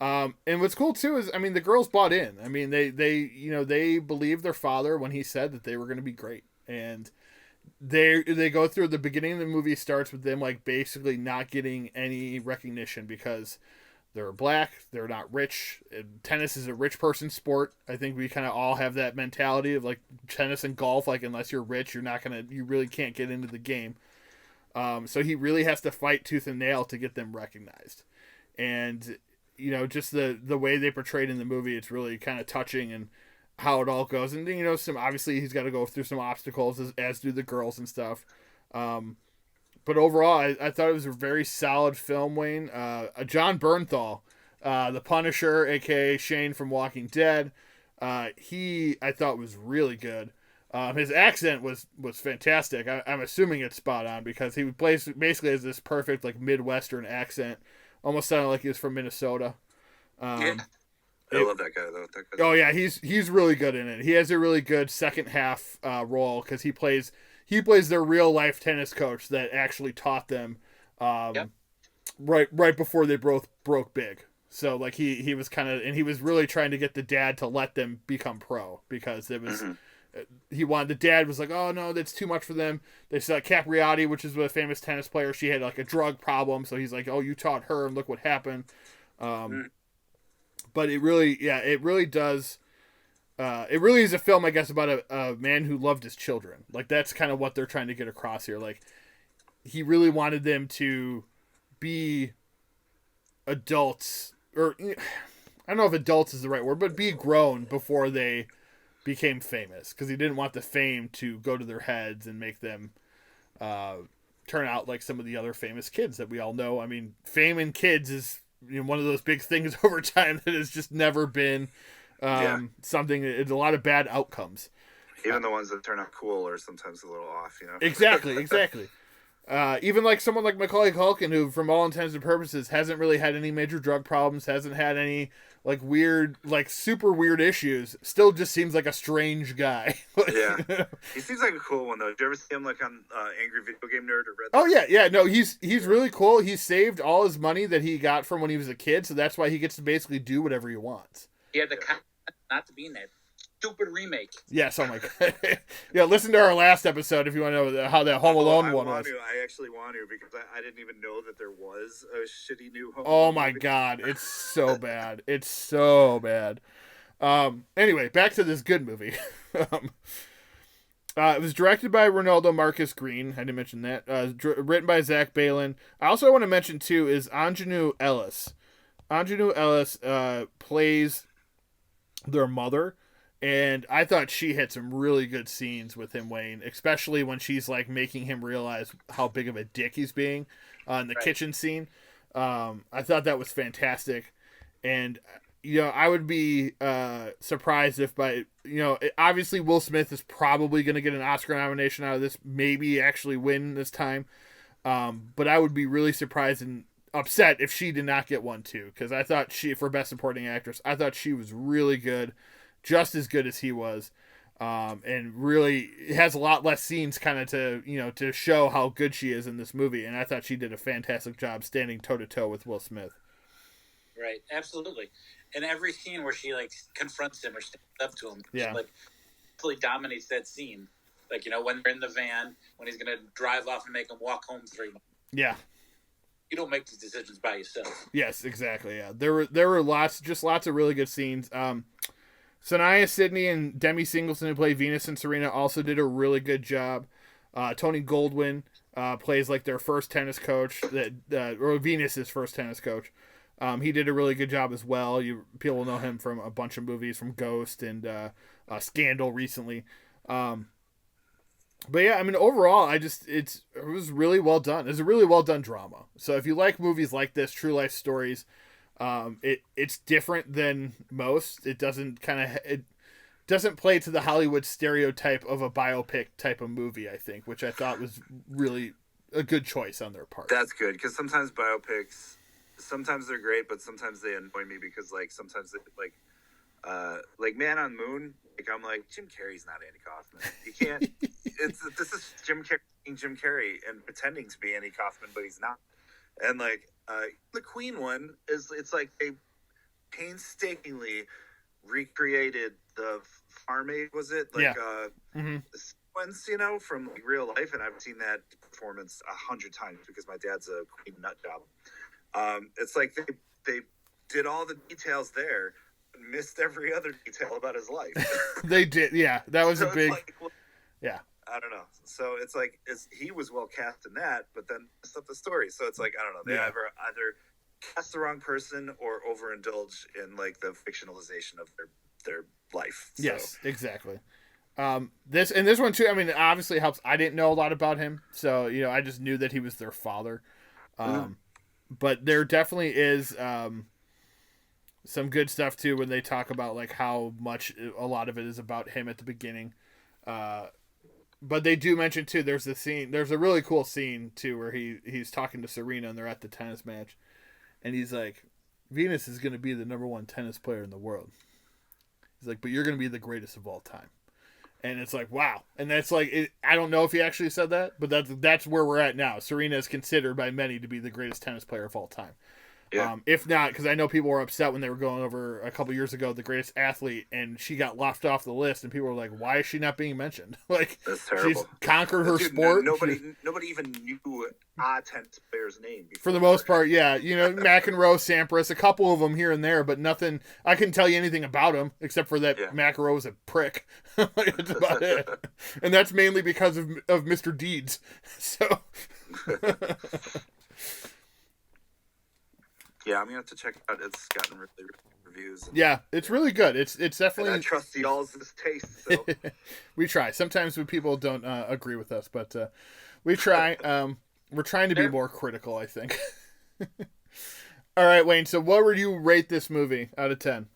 And what's cool, too, is, I mean, the girls bought in. I mean, they believed their father when he said that they were going to be great. And they go through, the beginning of the movie starts with them, like, basically not getting any recognition because they're black, they're not rich. Tennis is a rich person sport. I think we kind of all have that mentality of, like, tennis and golf, like, unless you're rich, you really can't get into the game. So he really has to fight tooth and nail to get them recognized. And, just the way they portrayed in the movie, it's really kind of touching, and how it all goes. And, obviously he's got to go through some obstacles as do the girls and stuff. But overall, I thought it was a very solid film, Wayne. John Bernthal, the Punisher, aka Shane from Walking Dead, I thought was really good. His accent was fantastic. I'm assuming it's spot on, because he plays basically has this perfect like Midwestern accent, almost sounded like he was from Minnesota. I love that guy though. Oh yeah, he's really good in it. He has a really good second half role, because he plays their real life tennis coach that actually taught them right before they broke big. So like he was kind of, and he was really trying to get the dad to let them become pro, because it was. Mm-hmm. The dad was like, oh no, that's too much for them. They saw Capriati, which is a famous tennis player. She had like a drug problem. So he's like, oh, you taught her, and look what happened. But it really does. It really is a film, I guess, about a man who loved his children. Like, that's kind of what they're trying to get across here. Like, he really wanted them to be adults, or I don't know if adults is the right word, but be grown before they became famous because he didn't want the fame to go to their heads and make them turn out like some of the other famous kids that we all know. I mean, fame in kids is one of those big things over time that has just never been something. It's a lot of bad outcomes. Even the ones that turn out cool are sometimes a little off, Exactly. Even like someone like Macaulay Culkin, who, from all intents and purposes, hasn't really had any major drug problems, hasn't had any like weird, like super weird issues, still just seems like a strange guy. Yeah, he seems like a cool one though. Did you ever see him like on Angry Video Game Nerd or Red? Oh yeah. No, he's really cool. He saved all his money that he got from when he was a kid, so that's why he gets to basically do whatever he wants. He had the not to be in that stupid remake. Yes, oh my god. Yeah, listen to our last episode if you want to know how that Home Alone one was. I actually want to because I didn't even know that there was a shitty new Home Alone. Oh my movie. God, it's so bad. It's so bad. Anyway, back to this good movie. It was directed by Ronaldo Marcus Green. I didn't mention that. Written by Zach Balin. I also want to mention, too, is Anjanou Ellis. Anjanou Ellis plays their mother. And I thought she had some really good scenes with him, Wayne, especially when she's like making him realize how big of a dick he's being in the kitchen scene. I thought that was fantastic. And, I would be surprised if obviously Will Smith is probably going to get an Oscar nomination out of this, maybe actually win this time. But I would be really surprised and upset if she did not get one too, because I thought for Best Supporting Actress, I thought she was really good. Just as good as he was, and really has a lot less scenes kind of to show how good she is in this movie. And I thought she did a fantastic job standing toe to toe with Will Smith. Right, absolutely. And every scene where she like confronts him or stands up to him, yeah, she, like absolutely dominates that scene. Like when they're in the van, when he's gonna drive off and make him walk home 3 months. Yeah. You don't make these decisions by yourself. Yes, exactly. Yeah, there were lots of really good scenes. Sanaya Sidney and Demi Singleton, who play Venus and Serena, also did a really good job. Tony Goldwyn plays like their first tennis coach, or Venus's first tennis coach. He did a really good job as well. People know him from a bunch of movies, from Ghost and Scandal recently. But yeah, I mean, overall, it was really well done. It's a really well done drama. So if you like movies like this, true life stories, it's different than most. It doesn't play to the Hollywood stereotype of a biopic type of movie, I think, which I thought was really a good choice on their part. That's good, because sometimes biopics, sometimes they're great, but sometimes they annoy me because sometimes they like Man on the Moon. I'm like, Jim Carrey's not Andy Kaufman. You can't. This is Jim Carrey and pretending to be Andy Kaufman, but he's not. And the Queen one it's like they painstakingly recreated the farm aid, was it? The sequence, from real life, and I've seen that performance 100 times because my dad's a Queen nut job. It's like they did all the details there, and missed every other detail about his life. They did, yeah. That was so a big, yeah. I don't know. So it's like he was well cast in that, but then messed up the story. So it's like, I don't know. They either cast the wrong person or overindulge in like the fictionalization of their life. So. Yes, exactly. This one too. I mean, it obviously helps. I didn't know a lot about him, so I just knew that he was their father. But there definitely is some good stuff too when they talk about like how much a lot of it is about him at the beginning. But they do mention too, there's a really cool scene too where he's talking to Serena and they're at the tennis match, and he's like, Venus is going to be the number one tennis player in the world. He's like, but you're going to be the greatest of all time. And it's like, wow. And that's like, I don't know if he actually said that, but that's where we're at now. Serena is considered by many to be the greatest tennis player of all time. Yeah. If not, because I know people were upset when they were going over a couple years ago the greatest athlete, and she got left off the list, and people were like, "Why is she not being mentioned?" Like, that's terrible. She's conquered her sport. Nobody even knew a tennis player's name before. For the most part, yeah. McEnroe, Sampras, a couple of them here and there, but nothing. I couldn't tell you anything about him except for that McEnroe was a prick. That's about it, and that's mainly because of Mr. Deeds. So. Yeah, I'm gonna have to check it out. It's gotten really, really reviews. Yeah, it's really good. It's definitely. And I trust y'all's taste. So We try. Sometimes when people don't agree with us, but we try. We're trying to be more critical, I think. All right, Wayne. So, what would you rate this movie out of 10?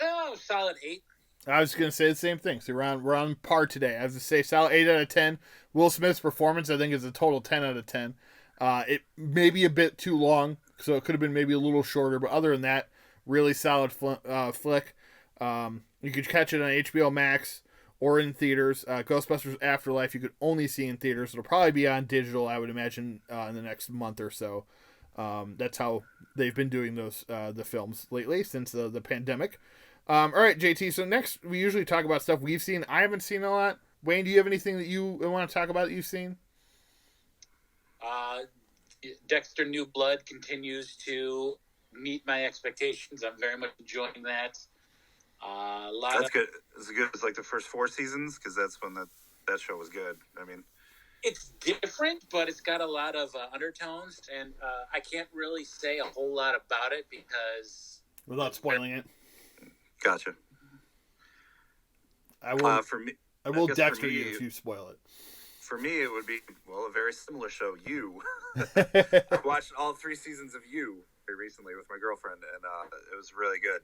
Oh, solid 8. I was going to say the same thing. So we're on par today. I was to say solid 8 out of 10. Will Smith's performance, I think, is a total 10 out of 10. It may be a bit too long, so it could have been maybe a little shorter. But other than that, really solid flick. You could catch it on HBO Max or in theaters. Ghostbusters Afterlife, you could only see in theaters. It'll probably be on digital, I would imagine, in the next month or so. That's how they've been doing those the films lately since the pandemic. All right, JT. So next, we usually talk about stuff we've seen. I haven't seen a lot. Wayne, do you have anything that you want to talk about that you've seen? Dexter New Blood continues to meet my expectations. I'm very much enjoying that. That's good. Is it good as like the first 4 seasons? Because that's when that show was good. I mean, it's different, but it's got a lot of undertones, and I can't really say a whole lot about it because without spoiling it. Gotcha. I will. For me, I will Dexter you if you spoil it. For me, it would be a very similar show. You. I watched all 3 seasons of You very recently with my girlfriend, and it was really good.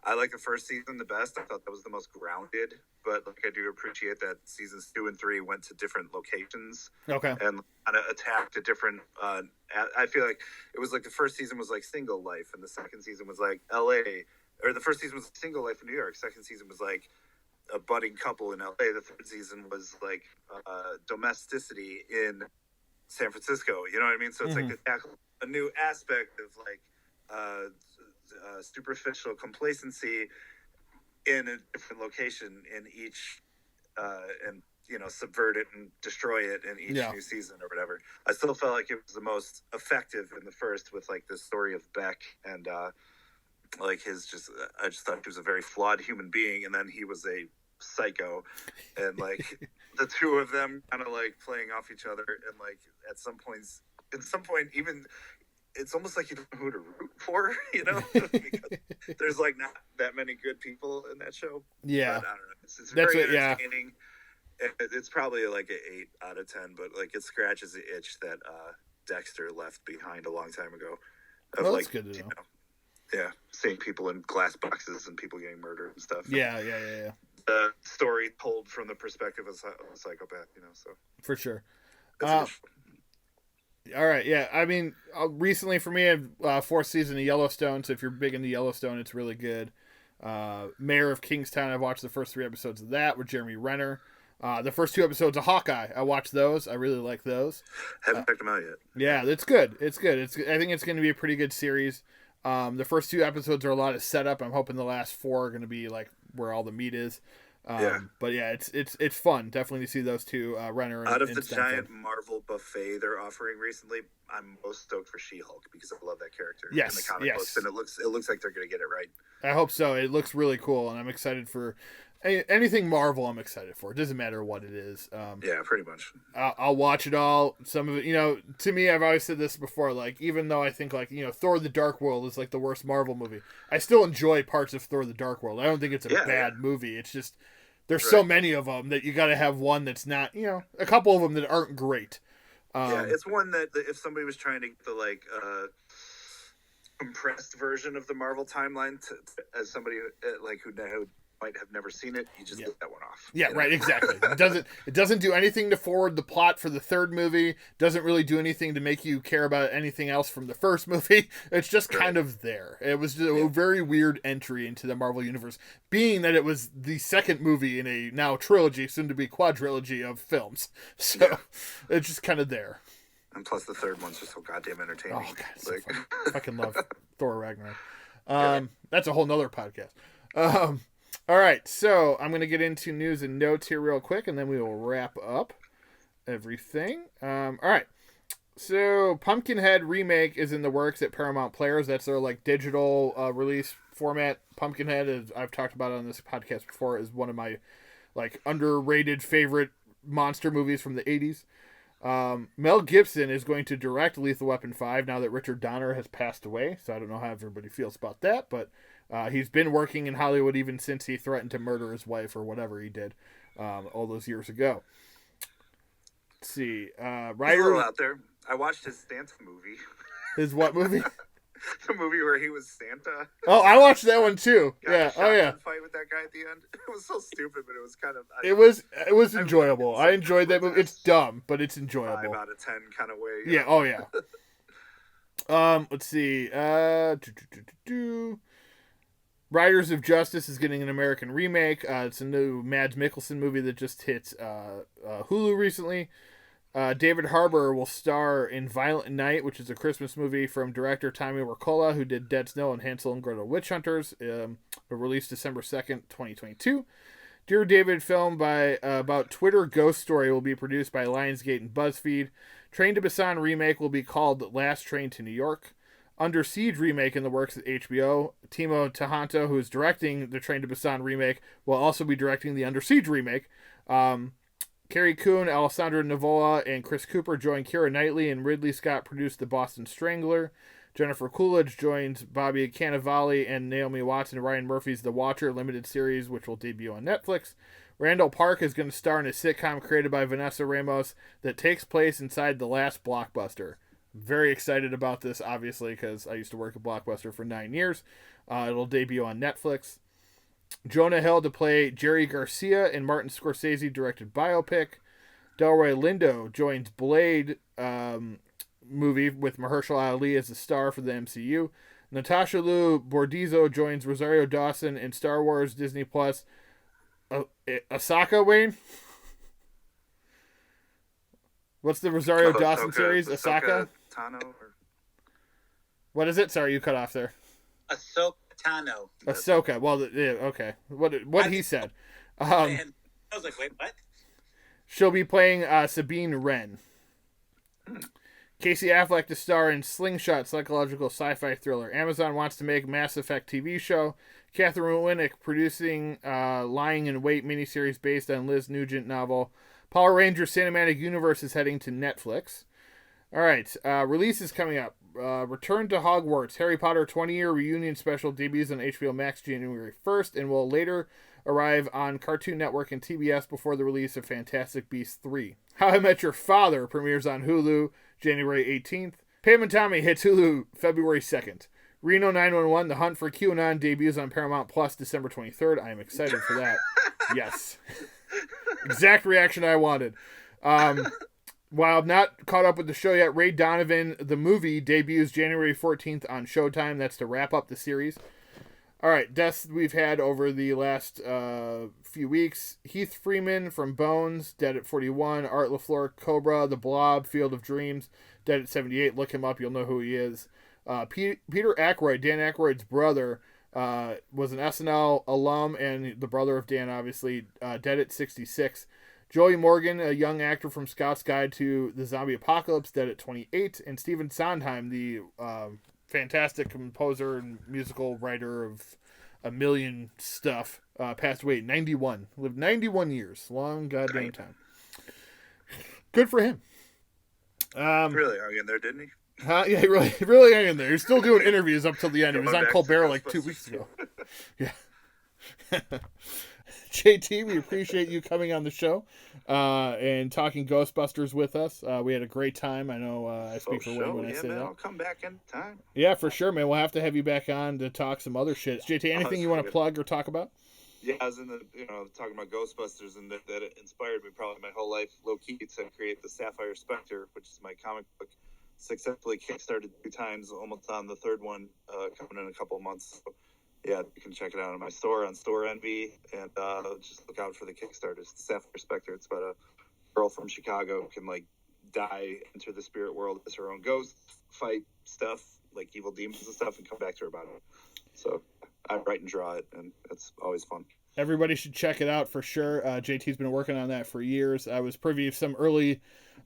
I like the first season the best. I thought that was the most grounded, but like I do appreciate that seasons 2 and 3 went to different locations. Okay. And kind of attacked a different. I feel like it was like the first season was like single life, and the second season was like L.A. Or the first season was single life in New York. Second season was like a budding couple in L.A. The third season was like domesticity in San Francisco. You know what I mean? So it's like to tackle a new aspect of like superficial complacency in a different location in each, and subvert it and destroy it in each new season or whatever. I still felt like it was the most effective in the first with like the story of Beck and like I just thought he was a very flawed human being, and then he was a psycho, and like the two of them kind of like playing off each other, and like at some point even it's almost like you don't know who to root for, because there's like not that many good people in that show. Yeah, but I don't know. It's very entertaining. It's probably like an 8 out of 10, but like it scratches the itch that Dexter left behind a long time ago. Well, that's good to know. Yeah, seeing people in glass boxes and people getting murdered and stuff. Yeah. The story told from the perspective of a psychopath, so. For sure. All right, yeah. I mean, recently for me, I 4th season of Yellowstone, so if you're big into Yellowstone, it's really good. Mayor of Kingstown, I've watched the first 3 episodes of that with Jeremy Renner. The first 2 episodes of Hawkeye, I watched those. I really like those. Haven't checked them out yet. Yeah, it's good. I think it's going to be a pretty good series. The first 2 episodes are a lot of setup. I'm hoping the last 4 are going to be like where all the meat is. But yeah, it's fun. Definitely to see those 2, Renner and out of the Stanford. giant Marvel buffet they're offering recently, I'm most stoked for She-Hulk because I love that character in the comic books, and it looks like they're going to get it right. I hope so. It looks really cool, and I'm excited for anything Marvel. I'm excited for. It doesn't matter what it is. Yeah, pretty much. I'll watch it all. Some of it, to me, I've always said this before. Like, even though I think like Thor: The Dark World is like the worst Marvel movie, I still enjoy parts of Thor: The Dark World. I don't think it's a bad movie. It's just there's so many of them that you got to have one that's not, a couple of them that aren't great. It's one that if somebody was trying to get the like compressed version of the Marvel timeline as somebody who might have never seen it, you just get that one off. Yeah, right, exactly. It doesn't do anything to forward the plot for the third movie. Doesn't really do anything to make you care about anything else from the first movie. It's just kind of there. It was just a very weird entry into the Marvel universe, being that it was the second movie in a now trilogy, soon to be quadrilogy of films. So it's just kind of there. And plus the third one's just so goddamn entertaining. Oh god, so I fucking love Thor Ragnarok. That's a whole nother podcast. All right, so I'm going to get into news and notes here real quick, and then we will wrap up everything. All right, so Pumpkinhead remake is in the works at Paramount Players. That's their like digital release format. Pumpkinhead, as I've talked about on this podcast before, is one of my like underrated favorite monster movies from the 80s. Mel Gibson is going to direct Lethal Weapon 5 now that Richard Donner has passed away, so I don't know how everybody feels about that, but He's been working in Hollywood even since he threatened to murder his wife or whatever he did all those years ago. Let's see. He's a little out there. I watched his Santa movie. His what movie? The movie where he was Santa. Oh, I watched that one too. Yeah. Oh yeah. Fight with that guy at the end. It was so stupid, but it was kind of. It was enjoyable. I enjoyed that movie. It's dumb, but it's enjoyable. 5 out of 10 kind of way. Yeah. Oh yeah. Let's see. Riders of Justice is getting an American remake. It's a new Mads Mikkelsen movie that just hit Hulu recently. David Harbour will star in Violent Night, which is a Christmas movie from director Tommy Wirkola, who did Dead Snow and Hansel and Gretel Witch Hunters, released December 2nd, 2022. Dear David film about Twitter ghost story will be produced by Lionsgate and BuzzFeed. Train to Busan remake will be called Last Train to New York. Under Siege remake in the works at HBO. Timo Tahanto, who is directing the Train to Busan remake, will also be directing the Under Siege remake. Carrie Coon, Alessandra Nivola, and Chris Cooper join Keira Knightley, and Ridley Scott produced The Boston Strangler. Jennifer Coolidge joins Bobby Cannavale and Naomi Watts in Ryan Murphy's The Watcher limited series, which will debut on Netflix. Randall Park is going to star in a sitcom created by Vanessa Ramos that takes place inside the last Blockbuster. Very excited about this, obviously, because I used to work at Blockbuster for 9 years. It'll debut on Netflix. Jonah Hill to play Jerry Garcia in Martin Scorsese-directed biopic. Delroy Lindo joins Blade movie with Mahershala Ali as the star for the MCU. Natasha Liu Bordizzo joins Rosario Dawson in Star Wars Disney Plus. Ahsoka, Wayne? What's the Rosario Dawson series? Ahsoka? Tano? Or... What is it? Sorry, you cut off there. Ahsoka Tano. Ahsoka. Well, yeah, okay. What he said. I was like, wait, what? She'll be playing Sabine Wren. Casey Affleck to star in Slingshot psychological sci-fi thriller. Amazon wants to make Mass Effect TV show. Catherine Winnick producing Lying in Wait miniseries based on Liz Nugent novel. Power Rangers Cinematic Universe is heading to Netflix. All right, releases coming up. Return to Hogwarts, Harry Potter 20-year reunion special debuts on HBO Max January 1st and will later arrive on Cartoon Network and TBS before the release of Fantastic Beasts 3. How I Met Your Father premieres on Hulu January 18th. Pam and Tommy hits Hulu February 2nd. Reno 911, The Hunt for QAnon debuts on Paramount Plus December 23rd. I am excited for that. Yes. Exact reaction I wanted. While not caught up with the show yet, Ray Donovan, the movie, debuts January 14th on Showtime. That's to wrap up the series. All right, deaths we've had over the last few weeks. Heath Freeman from Bones, dead at 41. Art LaFleur, Cobra, The Blob, Field of Dreams, dead at 78. Look him up, you'll know who he is. Peter Aykroyd, Dan Aykroyd's brother, was an SNL alum and the brother of Dan, obviously, dead at 66. Joey Morgan, a young actor from Scout's Guide to the Zombie Apocalypse, dead at 28. And Stephen Sondheim, the fantastic composer and musical writer of a million stuff, passed away at 91. Lived 91 years. Long goddamn time. Good for him. Really hung in there, didn't he? Yeah, he really hung in there. He's still doing interviews up till the end. He was on Colbert like 2 weeks ago. Yeah. JT, we appreciate you coming on the show and talking Ghostbusters with us. We had a great time. I know I speak for Wayne when I say man, that. I'll come back anytime. Yeah, for sure, man. We'll have to have you back on to talk some other shit. JT, anything you want to plug or talk about? Yeah, I was in the talking about Ghostbusters, and that inspired me probably my whole life, low key, to create the Sapphire Spectre, which is my comic book. Successfully kickstarted 2 times, almost on the 3rd one coming in a couple of months. So, yeah, you can check it out in my store on Store Envy, and just look out for the Kickstarters. The Sapphire Spectre. It's about a girl from Chicago who can die, enter the spirit world as her own ghost, fight stuff like evil demons and stuff, and come back to her about it. So I write and draw it, and it's always fun. Everybody should check it out for sure. JT's been working on that for years. I was privy of some early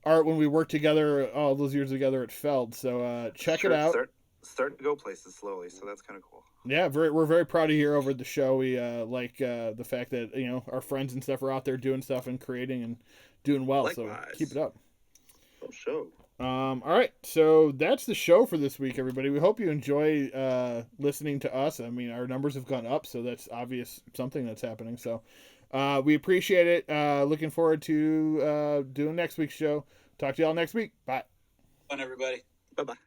art when we worked together all those years together at Feld. So check it out. Starting to go places slowly, so that's kind of cool. Yeah, we're very proud of you here over at the show. We like the fact that our friends and stuff are out there doing stuff and creating and doing well. Likewise. So keep it up. show. All right, so that's the show for this week, everybody. We hope you enjoy listening to us. I mean, our numbers have gone up, so that's obvious something that's happening. So we appreciate it. Looking forward to doing next week's show. Talk to y'all next week. Bye. Fun, everybody. Bye-bye.